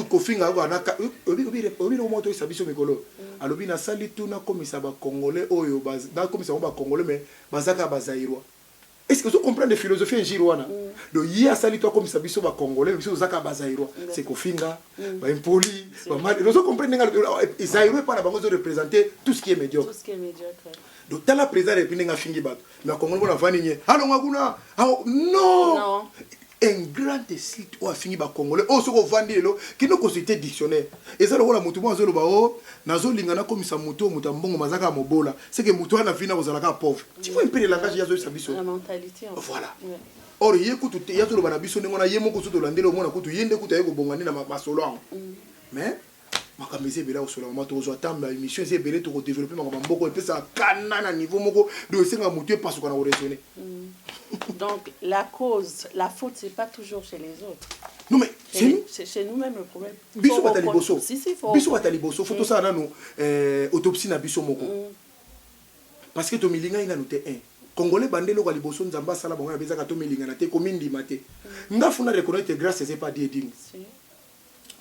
ko finga ko na obi no moto isabiso mikolo alobi na sali tuna komisa ba congolais oyo ba komisa ba congolais mais bazaka bazairwa. Est-ce que vous comprenez la philosophie njirouana? Donc hier sali toi comme ça biso ba congolais biso zaka bazairo c'est kofinga ba impoli ba mal vous comprenez les zairo pas la bango de représenter tout ce qui est médiocre. Tout ce qui est médiocre. Donc dans la présidente et puis nga fingi bato. Mais congolais bona vani nye. Alors ngakuna non. Un grand site où a fini ba congolais oh soko vandi lo qui no consulter dictionnaire et ça le wala mutu mwanzo lo ba o nazo lingana comme ça mutu mbongo mazaka mobola c'est que mutu ana vina ozalaka pauvre tu vois un peu le langage yazo sabiso la mentalité voilà or yekutu yazo lo bana biso ndengona yemo ko soto landelo mona kutu yende kutu ayeko bongani na masolo mais makameze bela osola mama to zo atamba émission c'est belé to développer mamboko et puis ça kanana niveau moko do senga mutu parce qu'on a raisonné. Donc la cause, la faute, c'est pas toujours chez les autres. Non mais c'est chez nous-mêmes le problème. Biso bataliboso. Si faut. Biso bataliboso. Faut tout ça na no autopsie na biso moko. Parce que to milinga ina noté 1. Congolais bandelo kwa liboso nzamba sala bonga bezaka to milinga na te komindi mate. Nga funa reconnaître grâce c'est pas des ding.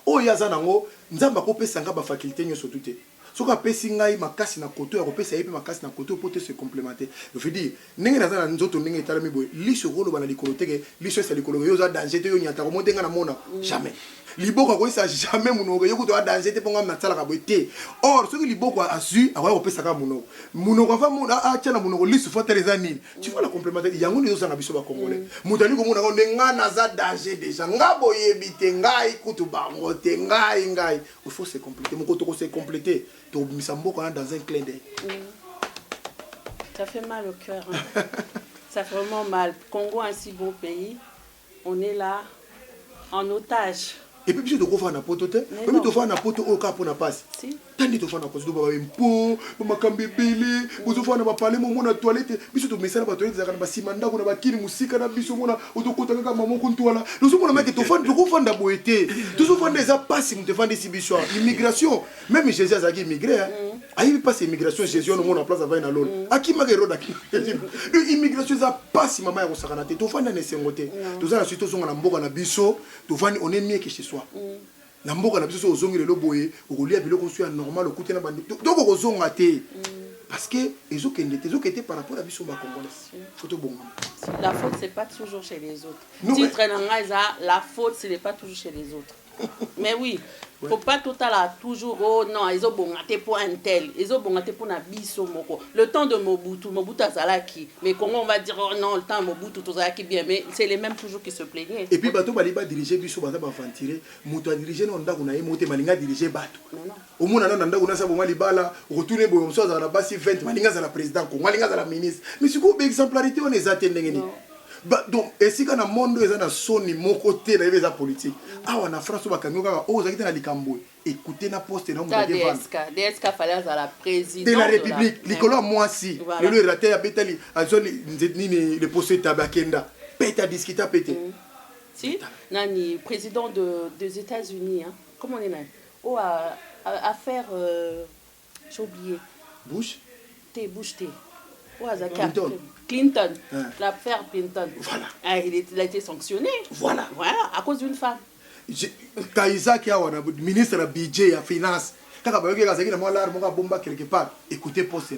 O yaza nango nzamba ko pesa nga ba faculté nyoso tuté. Soka pesi ngai makasi na koto ya kopesa yepe makasi na koto pour te se complémenter. Je veux dire ndenge na za nzoto ndenge etalami boy liso rolo bana likolo teke liso esa likolo yo za danger te yo nyata ko montenga na mona jamais. Liboko ko isa jamais munoko yo kuto danger te ponga na tsala ka boy te. Or soki liboko asu awa kopesa ka munoko. Munoko fa mona a tchana munoko liso fa tereza nini. Tu vois la complémenter yango ni yo za na biso ba congolais. Mutali ko mona ko ndenga na za danger déjà ngabo yebite ngai kutu bango te ngai. Il faut se compléter mon koto ko se compléter. Dans un clin d'œil. Ça fait mal au cœur. Hein. Ça fait vraiment mal. Congo, un si beau pays, on est là en otage. Et puis, tu dois faire un poteau. Tu dois faire un poteau au cap pour la passe. Si. Tu dois faire un poteau pour impôt, pour ma cambébélé, pour faire un parler, mon mon toilette. Puis tu mets ça dans la toilette, tu as simanda, on a kiri musique, on a biso, on a autocontacté avec maman contoala. Nous sommes là, tu fais de boité. Tu fais des passes, tu fais des sibichois. Immigration. Même Jésus a immigré. Aïe, pas immigration, Jésus, on a en place avec un lol. À qui m'a guéri d'aki? L'immigration, ça passe, maman, on s'en a. Tu fais un essai. Tu as la situation, on a mboka na biso, tu fais on est mieux que chez soi. Na mboka na biso ozongi le loboye okolia biloko so ya normal okuté na bandi donc okozonga te parce que ezokende par rapport à biso ba congolais photo bonga la faute c'est pas toujours chez les autres titre na ngaza la faute ce n'est pas toujours chez les autres mais oui faut pas tout à la toujours oh non ils ont bongaté pour un tel ils ont bongaté pour na biso moko le temps de Mobutu azalaki mais comment on va dire oh non le temps de Mobutu azalaki bien mais c'est les mêmes toujours qui se plaignaient et puis bato baliba diriger biso baza ba ventiler moto a diriger na ndako na ye moté malinga diriger bato au mona na ndako na sa bonga libala retourner boyo mso za na basi 20 malinga za la président ko malinga za la ministre mais c'est quoi exemplarité on les attend ndenge ni donc esika na monde eza na soni moko te na eza politique awa na France bakangi kaka o zakite na likambo écoutez na poste na mutake DSK fallait à la présidente de la République likolo moi si le raté ya betali azoli nini le poste tabakenda peta discuter pété si nani président des États-Unis hein comment on est là oh affaire j'ai oublié Bush Clinton. L'affaire Clinton. Voilà. Il a été sanctionné. Voilà. À cause d'une femme. Kaïsa qui a ministre de budget et finance. Quand on a bomba quelque part, écoutez poste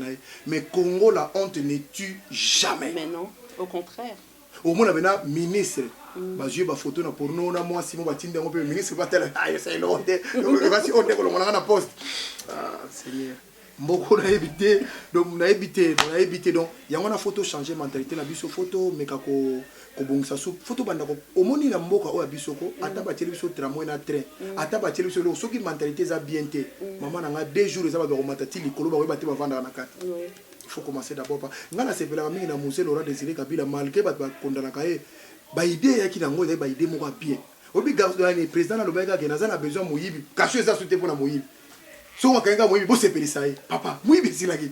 mais Congo la honte ne tue jamais. Mais non, au contraire. Au moins on ministre. Bah je photo na porno na moi si mon batinde on peut ministre pas tel c'est honte. Voici on est comme on a na poste. Ah Seigneur. Mboko na évité donc na évité donc yango na photo changer mentalité na biso photo mais kako ko bongisa so photo banda ko omoni na mboka o biso ko ata ba tele biso tramway na train ata ba tele biso lo soki mentalité za bien te maman na nga 2 jours za ba ko matati likolo ba ba te ba vanda na kati il faut commencer d'abord par ngana sepela mingi na Monseigneur Laurent Désiré Kabila malgré ba kondana kae ba idée ya ki na ngo ba idée moko bien obi garde le président na lobeka ke na besoin moyibi kasho za souté pour na moyibi so wakanga moyibi bo sepelisa ye papa moyibi silaki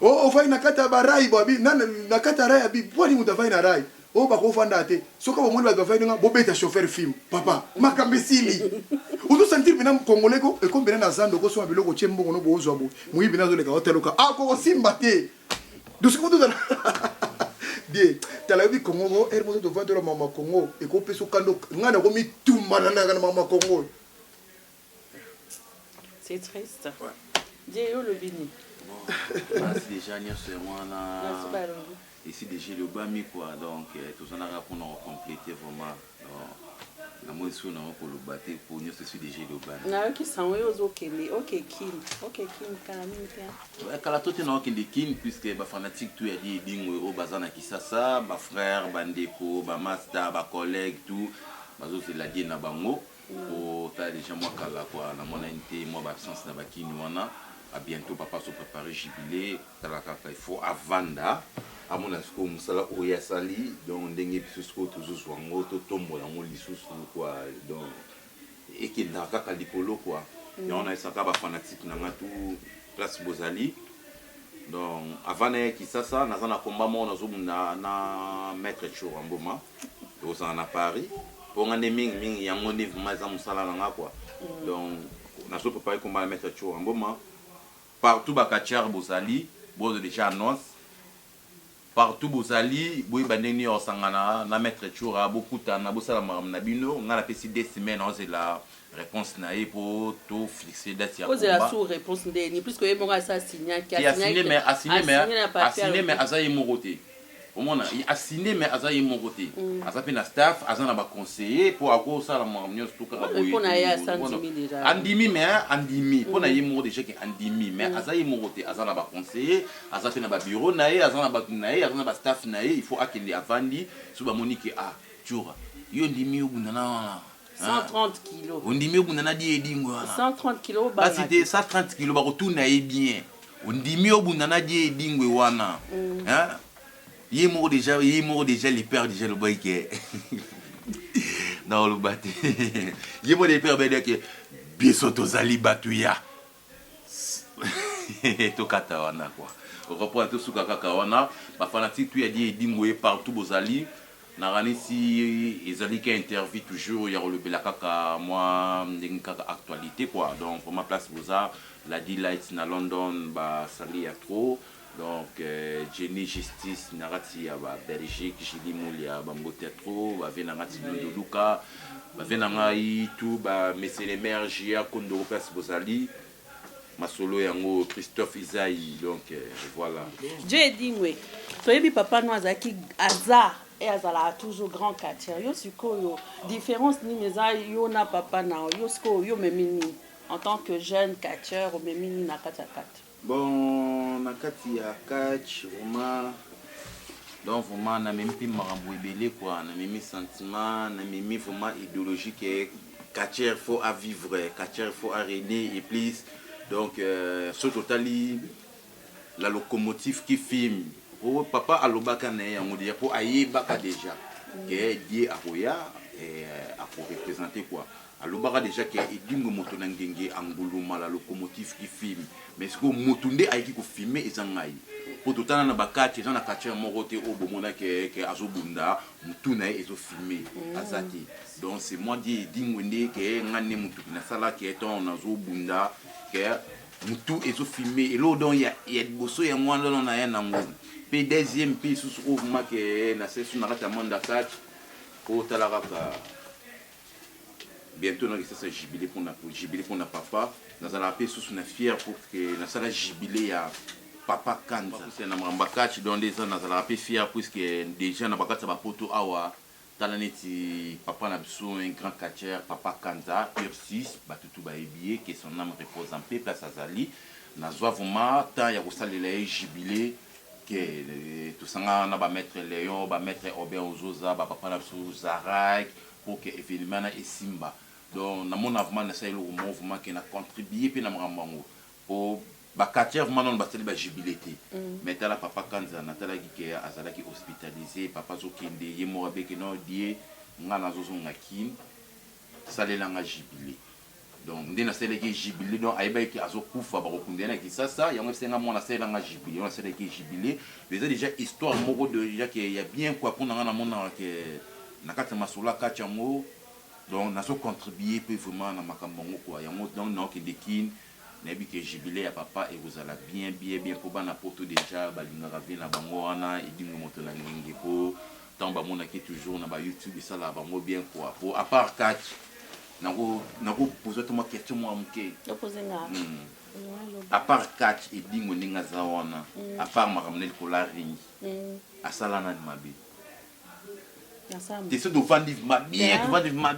o fai na kata barai bobi na kata rai abi boni mutafai na rai o ba ko fanda te so ko mo ba fai nga bo beta chauffeur film papa makambesili uto sentir bina congolais ko e ko bina na zando ko so biloko chembo no bo zo bo moyibi na zo le ka hoteloka a ko simba te do se ko to bien talabi Congo hermoso to vendre mama Congo e ko peso kando ngana ko mi tumana na mama Congo. C'est triste. Dieu le béni. C'est déjà ici déjà le bami quoi donc tout ça n'a pour nous compléter vraiment la moisson n'a pour le battre pour nous c'est déjà le bami. Na qui sont eux OK Kim calamité. Kala tout na OK Kim puisque ba fanatique tout a dit dingwe au bazana kisasa ba frère bandeko ba master ba collègue tout bazo c'est la dit na bango. Au tas déjà moi kala quoi na mon été moi absence na bakini wana à bientôt papa se préparer jubilé talaka il faut avanda à mon asko musala oya sali donc ndenge biso toujours wango to tombo na mo lisusu quoi donc et qui ndaka kalikolo quoi et on a saka ba fanatique na ngatu place Bozali donc avant qui ça na combat mo na maître Chouran Mboma aux en à Paris pour un ming yango ni vraiment musala na quoi donc na so préparer combat maître Chouran Mboma partout bakachar Bozali bozo déjà annonce partout Bozali boy bandeni osangana na maître Chouran beaucoup na bosala na bino ngala pesi 2 semaines on c'est la réponse naïe pour tout fixer date ya combat la sous réponse ni plus que mon ça signé qui a signé mais azaye moroté au moins il a signé mais azaye moroté azape na staff azana ba conseiller pour ako sala mamnyo tout ka boy pour na ya 110 déjà andimi mais andimi pour na yemo déjà que andimi mais azaye moroté azana ba conseiller azape na ba bureau naïe azana ba naïe azana ba staff naïe il faut akili avandi sous ba monique a tchoura yo ndimi ubunana 130 kilos. On dit mieux qu'on a dit 130 kilos. Bah c'était 130 kilos, bah retourne bien. On dit mieux qu'on a dit dingwe wana. Hein? Il est mort déjà les pères déjà le boy qui non le batté. Il est mort les pères ben que bisoto zali batuya. To kata wana quoi. On reprend tout sur kaka wana, ba fanatique tu a dit dingwe partout bozali. Narani si ils qui interview toujours il y a le belakaka moi n'engaka actualité quoi donc pour ma place boza la delight na London ba sali ya trop donc Jenny Justice narati ya ba Belgique Julie Moulia ba mbote trop ba venangati Londo Luka ba venangai tout ba monsieur le maire Gia Kondo place bozali masolo yango Christophe Isaï donc voilà Dieu dingwe toyebi papa no azaki azar et azala toujours grand quartier yo sikoyo différence ni meza yo na papa na yo siko yo memini en tant que jeune catcheur au memini na kata bon na kati ya catch vraiment donc vraiment na même pi marambo ebele quoi na même sentiment na même vraiment idéologie que catcheur faut à vivre catcheur faut à régner et plus donc ce totali la locomotive qui filme Oh, papa alobaka na ye yango déjà po ayebaka déjà que die akoya ako représenter quoi. Alobaka déjà que edingo moto na ngenge anguluma la locomotive qui filme mais ce que moto nde ayiki ko filmer ezangai po totana na bakati ezana katia moko te o bomona que azobunda mutu na ezo filmer azati. Donc c'est moi dit edingo nde que ngane mutu na sala que ton azobunda que mutu ezo filmer et lo donc il y a bosso ya mwanda na ya nango. Puis deuxième puis sous ouvement que na sesu na kata manda kat pour talaraka bientôt na ça jubilé pour na papa dans la paix sous na fier pour que na sala jubilé ya papa Kanza c'est na mamba kat dans des ans na la paix fier puisque déjà na bakata ba poto awa talaneti papa na biso un grand catcher papa Kanza Ursis batutu ba ebié que son âme repose en paix place azali na zwa vraiment tant ya kosalela jubilé que tout ça na ba maître Léon ba maître Obin Ozoza ba papa na biso Zarak pour que événement na esimba donc na mon vraiment na sailo mouvement qui na contribuer pe na mrambango pour ba quartier vraiment non ba tele ba jubilité mais tala papa Kanza na tala ki azala ki hospitalisé papa zo kende ye mo avec no die ngana zo zo ngakin salela nga jubilé donc ndena sele ki jubilé donc ayeba ki azokufa ba kokundena ki ça yango senga mona sele nga jubilé on sele ki jubilé mais déjà histoire moko de déjà que y a bien quoi pour na mona que na kata masula kacha mo donc nazo contribuer peu vraiment na makambo quoi yango donc non ki dekin nebi que jubilé à papa et vous allez bien pour bana poto déjà balinga vie na bango wana edingo moto na ngingi po tant ba mona ki toujours na ba YouTube ça là bango bien quoi pour à part catch nako poser toi question moi mke à part catch edingo ninga za wana à part makamnel ko la ring asala na mabe tu de vendre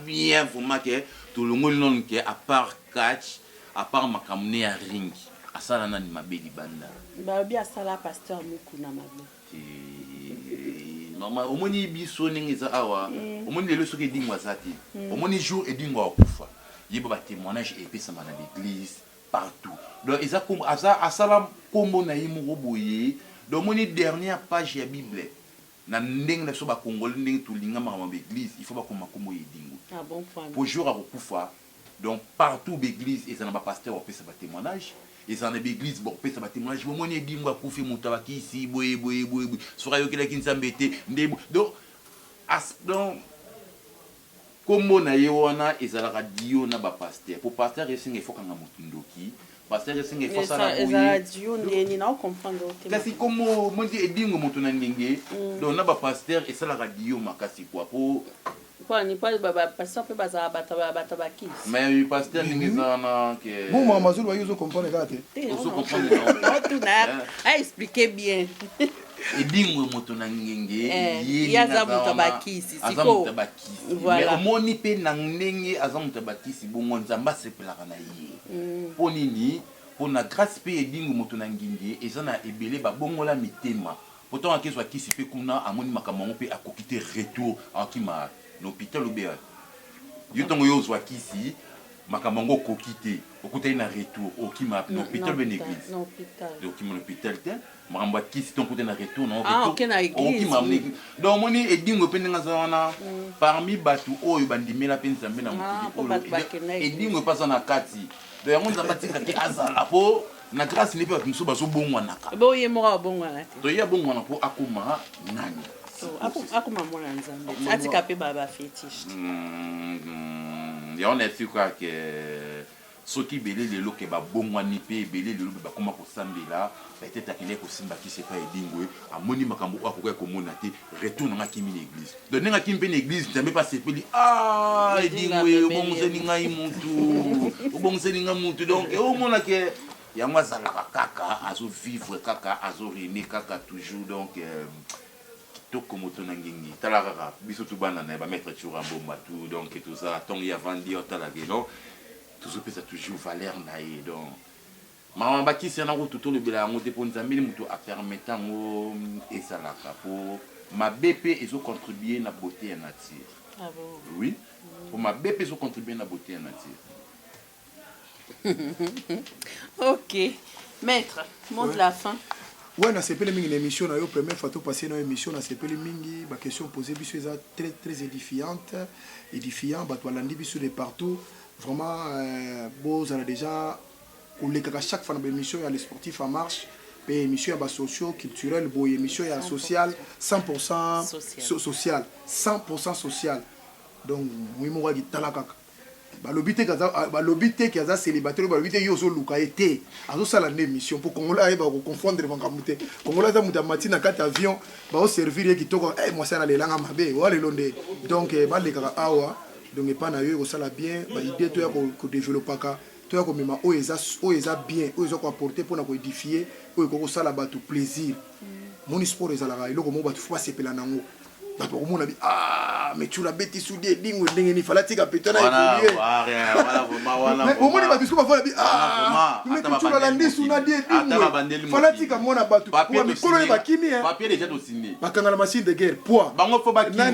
bien vraiment que tout le monde non que à part catch à part makamne à ring asala na mabe libanda ba bien asala pasteur mukuna mabe normal omoni biso ningi za awa omoni lelo soki dingwa zati omoni jour edingwa okufa yeba ba témoignage epesa na l'église partout donc eza comme asala kombo na yimo roboye donc omoni dernière page ya bible na ndenge na so ba congolais ndenge tulinga ma église il faut ba koma kombo yedingo ah bon point pour jour akufa donc partout l'église eza na ba pasteur opesa ba témoignage et ça na l'église bon pesa ba témoignage bon moni edingo akufi mutabaki ici boye sura yo kila kinsambete ndebo donc kombo na ye wana ezala radio na ba pasteur pour pasteur esinga ifo kanga mutundoki pasteur esinga ifo sala boye radio ndeni na comprendre kasi komo mondi edingo mutuna ndenge donc na ba pasteur esala radio makasi quoi pour quoi ni pas baba pasteur pe baza batabaki mais pasteur ndenge zana que bon mama zulu wa yuzo comprendre gate on comprendre tout na a expliquer bien edingo mutuna ngenge yaza mutabakisi siko mais omoni pe na ndenge aza mutabakisi bongo nzamba sepelaka na ye ponini pona grâce pe edingo mutuna ngenge ezana ebele ba bongola mitema pourtant akezwa kisi pe kuna amoni makambo pe akokite retour akima l'hôpital obéa yotongo yozwa kisi makamango kokite okutai na retour okima l'hôpital ben église okima l'hôpital te makamba kisi ton côté na retour na okima donc moni edingo pe ndinga zana parmi batu oyo bandimela pe nzambe na mokili edingo pasa na kati donc yango nzamba tika ke azala po na grâce ne pe muso baso bongwana ka bo ye moko bongwana te to ya bongwana po akoma nani akoma mwana nzambe atika pe baba fétiche ya on est sûr que soki belé lelo ke ba bongwani pe belé lelo ba koma ko sambela peut-être akile ko simba ki c'est pas edingwe amoni makambo akoka ko mona te retourne na kimi l'église donc nga kimi pe l'église jamais pas sepeli edingwe obongzeni ngai muntu obongzeni nga muntu donc o mona ke ya mwazala kaka azo vivre kaka azo rene kaka toujours donc comme autant n'engagé talara biso tout bana na ba mettre toujours en bomba tout donc tout ça tant y avant dire talagé non tout ça peut toujours valeur na y donc maman baki c'est na route tout le bela ngote pour nzambi mutu a permettant ngo esalaka pour ma BP ils ont contribué na beauté et nature ah bon oui pour ma BP ils ont contribué na beauté et nature OK maître mot de la fin Ouais, na sepeli mingi na émission na yo première fois to passer na émission na sepeli mingi ba question posée biso eza très édifiant ba to landi biso de partout vraiment beaux on a déjà on les chaque fois dans émission il y a les sportifs en marche et émission il y a socio culturel beau émission il y a social 100% social 100% social donc oui moi dit talaka balobité qui a célibataire balobité yo zo luka été azo sala na émission pour kongola ba ko confondre bangamute kongola za muta matina kati avion ba o servir ki toko moi ça na lelanga mabe wale londe donc ba le kaka awa donc pas na yo ko sala bien ba idée to ya ko développer ka to ya ko mema o eza bien o eza ko apporter pour na ko édifier o ko sala ba tout plaisir mon sport ezala iloko mo ba tu faut pas sepela nango bato komona bi mais tu la bêtise soudé dingo ndenge ni fala tika petona évoluer voilà omoni bato ko bafala bi mais tu la landi suna die dingo fala tika mona bato ko mikolo ni bakimi papier déjà to signé bakanga la machine de guerre poids bango fo bakima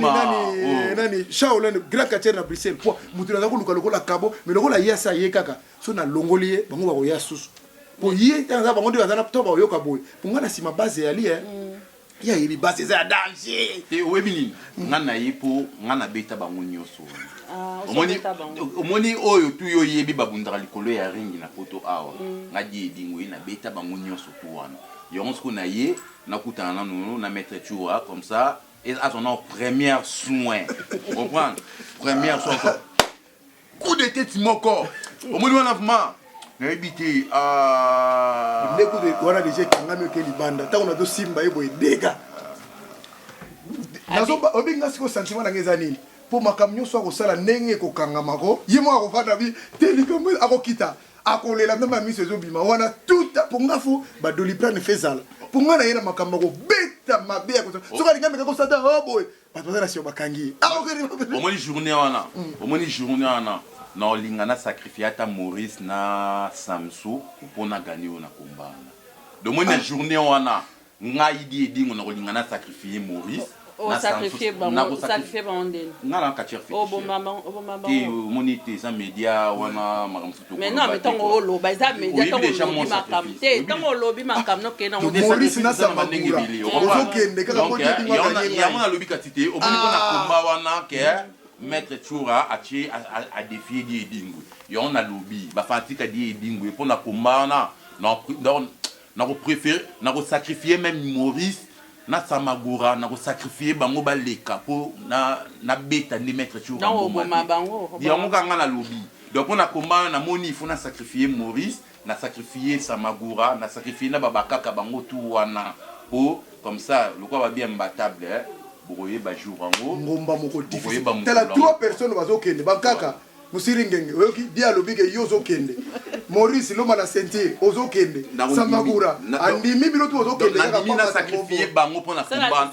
nani Shaolin grand catcher na Bruxelles poids mutu na ko luka lokola kabo mais lokola yasa ye kaka so na longolier bango ba ko ya susu po ye tanza bango de bazana to ba yoka boy punga na sima base ali il y a une base de danger. Et où est mini? Ngana yipo, ngana beta bango nyoso. Omoni oyo tu yo yebi babundra likolo ya ringi na poto awa. Ngadi dingo ina beta bango nyoso tu wana. Yonsko na ye na kutana no na mettre chura comme ça et à son première soin. Comprendre? Première soin. Coup de tête moko. Omoni wana vraiment Nébité l'écoute voilà déjà kangami ke libanda ta on a do simba ebo dega nazo obinga siko sentiment na ngeza nini po makamnyo so ko sala ndenge ko kangama ko yimo ko fata bi télécom akokita akolela même amiso ezobima wana tout pour ngafu ba doliprane fezala pour ngana yena makambo ko beta mabe ko so ka linga ko sada oh boy ba bazana sio bakangi omoni journée wana na lingana sacrifier ta Maurice na Samsou pour na gagner na combat. Donc moi na journée wana ngai di edingo na lingana sacrifier Maurice na sacrifier bandel. Na la kachir fait. Oh bon maman. Ti monité ça média wana makamfuto. Mais non mais tango lo ba za média tango makam. Te tango lobi makam no ke na Maurice na Samsou. Ozokende kaka ko di ngaka ya mona lobi katité au bout na combat wana ke Maître Choura a défié des dingo. Et on a lobby. Bah fatigue à des dingo. Et pour na combat na préféré na sacrifier même Maurice na Samagura na sacrifier bango ba leka po na beta ni Maître Choura. Non boma bango. Et on ga na lobby. Donc on a combat na moni il faut na sacrifier Maurice, na sacrifier Samagura, na sacrifier na babakaka bango tout wana. Po comme ça le quoi va bien imbattable hein. Ngomba moko difficile. Tela 3 personnes bazokende bankaka musiri ngenge oyoki dia lobike yozo kende Maurice loma la ceinture ozokende Samagura andimi bilotu ozokende kaka na sacrifier bango pona combat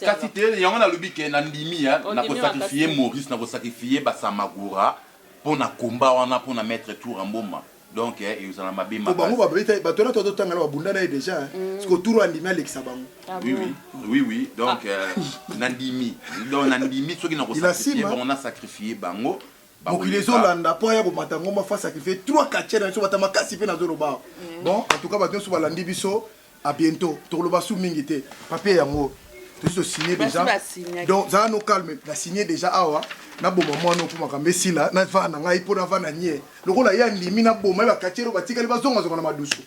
kasi te yango na lobike na ndimi ya na ko sacrifier Maurice na ko sacrifier ba Samagura pona combat wana pona mettre tour en mboma. Donc ils ont ma bima. Bango ba beta ba tona to tanga ba bundana déjà parce que tour andimi alekisa bango. Oui. Donc nandimi ceux qui n'ont pas sacrifié on a sacrifié bango. Donc les Hollandais pour ya bomata ngoma fa sacrifier 3 4 na so batama kasi pe na zoloba. Bon en tout cas ba so balandi biso à bientôt. To loba sou mingité. Papier yango. Tout se signé déjà. Donc ça nous calme. La signé déjà awa. Na boma mwana ko makambe sila na vana ngai pona vana nye lokola ya ndimi na boma ba kachero batika li bazonga zonga na madusu.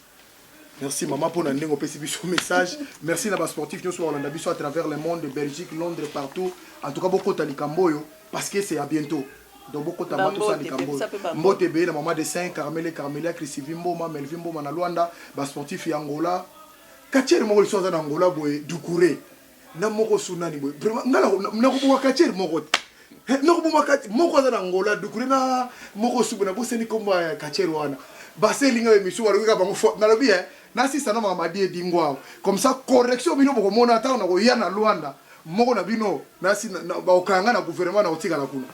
Merci maman pour na ndengo pesi biso message. Merci na ba sportif nyo so Holanda biso à travers le monde, Belgique, Londres, partout. En tout cas beaucoup tali kamboyo parce que c'est à bientôt. Donc beaucoup ta mato sa likamboyo. Mbote be na maman de 5 Carmelia Christivi Mboma Melvin Mboma na Luanda ba sportif ya Angola. Kachero mo so za na Angola boy Dukure. Na moko sunani boy. Vraiment ngala na ko kachero moko. Non bumakati moko za Angola Dukure na moko subuna boseni komba ya kachero wana base linga emission walika bango na lobi na sisa na mamadi edingwa comme ça correction bino boko mona ta na ko yana Luanda moko na bino na si ba okanga na gouvernement na otika la kuna.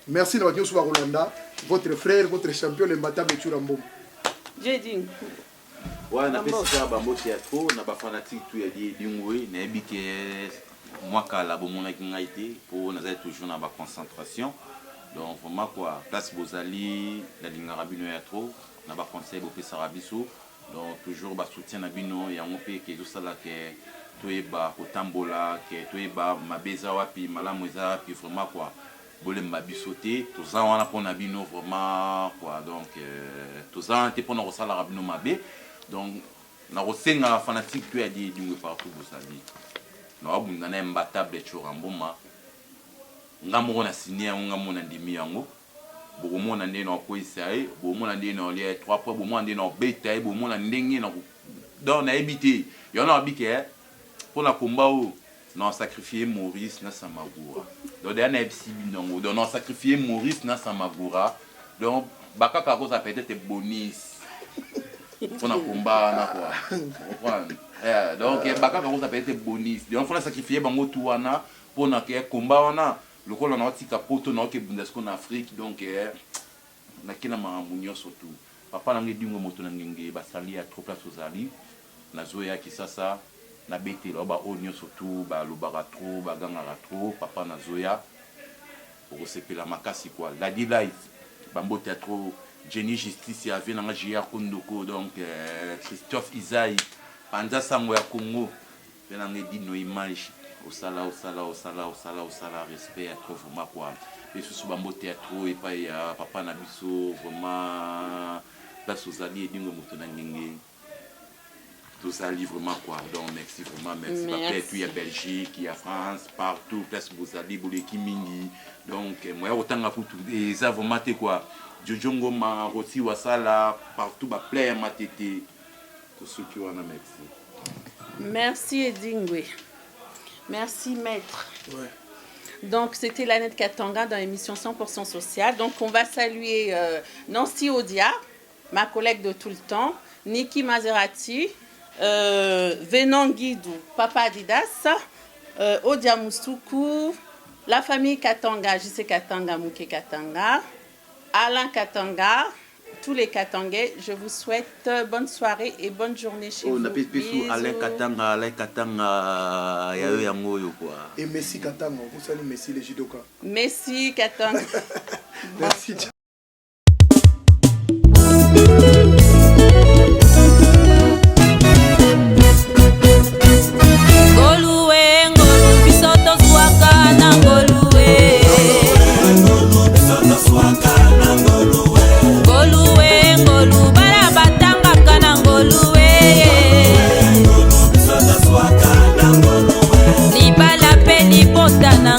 Merci na batio suba Holanda votre frère votre champion le Mbatambe Churambo. Jeding ouais na pesa ba moti trop na ba fanatique tout ya di dingwe na ebike moi quand la bomona qui a été pour nous être toujours dans la concentration donc vraiment quoi place bozali la ligne arabino ya trop na ba conseil bo pesa rabiso donc toujours ba soutien na bino ya ngope ke tosala ke toyeba kotambola ke toyeba mabeza wapi malamu eza wapi vraiment quoi bolemba biso te toza wana mpona bino vraiment quoi donc toza te mpona kosalaka bino mabe donc nakosenga fanatique to ya dingwe partout bozali nawabunda na imbatable chora mboma nga moko na sini yango nga mona ndimi yango bokomona ndenge na okwesa ye bomona ndenge na olia 3 points bomona ndenge na obeta ye bomona ndenge na donc nayebi te yo na wabi ke mpona komba oyo na sacrifier Maurice na Samagura donc deya nayebisi binongo donc na sacrifier Maurice na Samagura donc bakaka koza peut-être bonus mpona komba wana quoi donc bakaka koza peut-être bonus donc mpona sacrifier bango tu wana mpona ke komba wana lokola na watika poto na oke bundesco na Afrique donc nakena makambo nyonso tu papa nange dingo moto na ngenge basali ya trop place ozali nazoya kisasa na betelo ba o nyonso tu balobaka trop bagangaka trop papa nazoya okosepela makasi quoi la di life bambo théâtre Jenny Justice ya vie nanga J.R. Kondoko donc Christophe Isaïe panza sango ya Congo pe nange dino image osala respect à trop vraiment quoi et sous bambo théâtre et pas ya papa na biso vraiment place aux alliés dingo moto na ngenge tout ça vraiment quoi donc merci vraiment merci papa et puis à Belgique il y a France partout place vous allez boleki mingi donc moi otanga pour tout et ça vraiment te quoi Jojongo ma roti wasala partout ba player matete tout ce qui wana merci Edingwe. Merci maître. Ouais. Donc c'était Lanette Katanga dans l'émission 100% sociale. Donc on va saluer Nancy Odia, ma collègue de tout le temps, Niki Maserati, Venon Guidou, Papa Adidas, Odia Moussoukou, la famille Katanga, JC Katanga, Mouké Katanga, Alain Katanga, tous les Katangais, je vous souhaite bonne soirée et bonne journée chez vous. Bisous. Alain Katanga, et Messi Katanga, vous saluez Messi les judokas. Messi Katanga. Merci. Libala pe libota na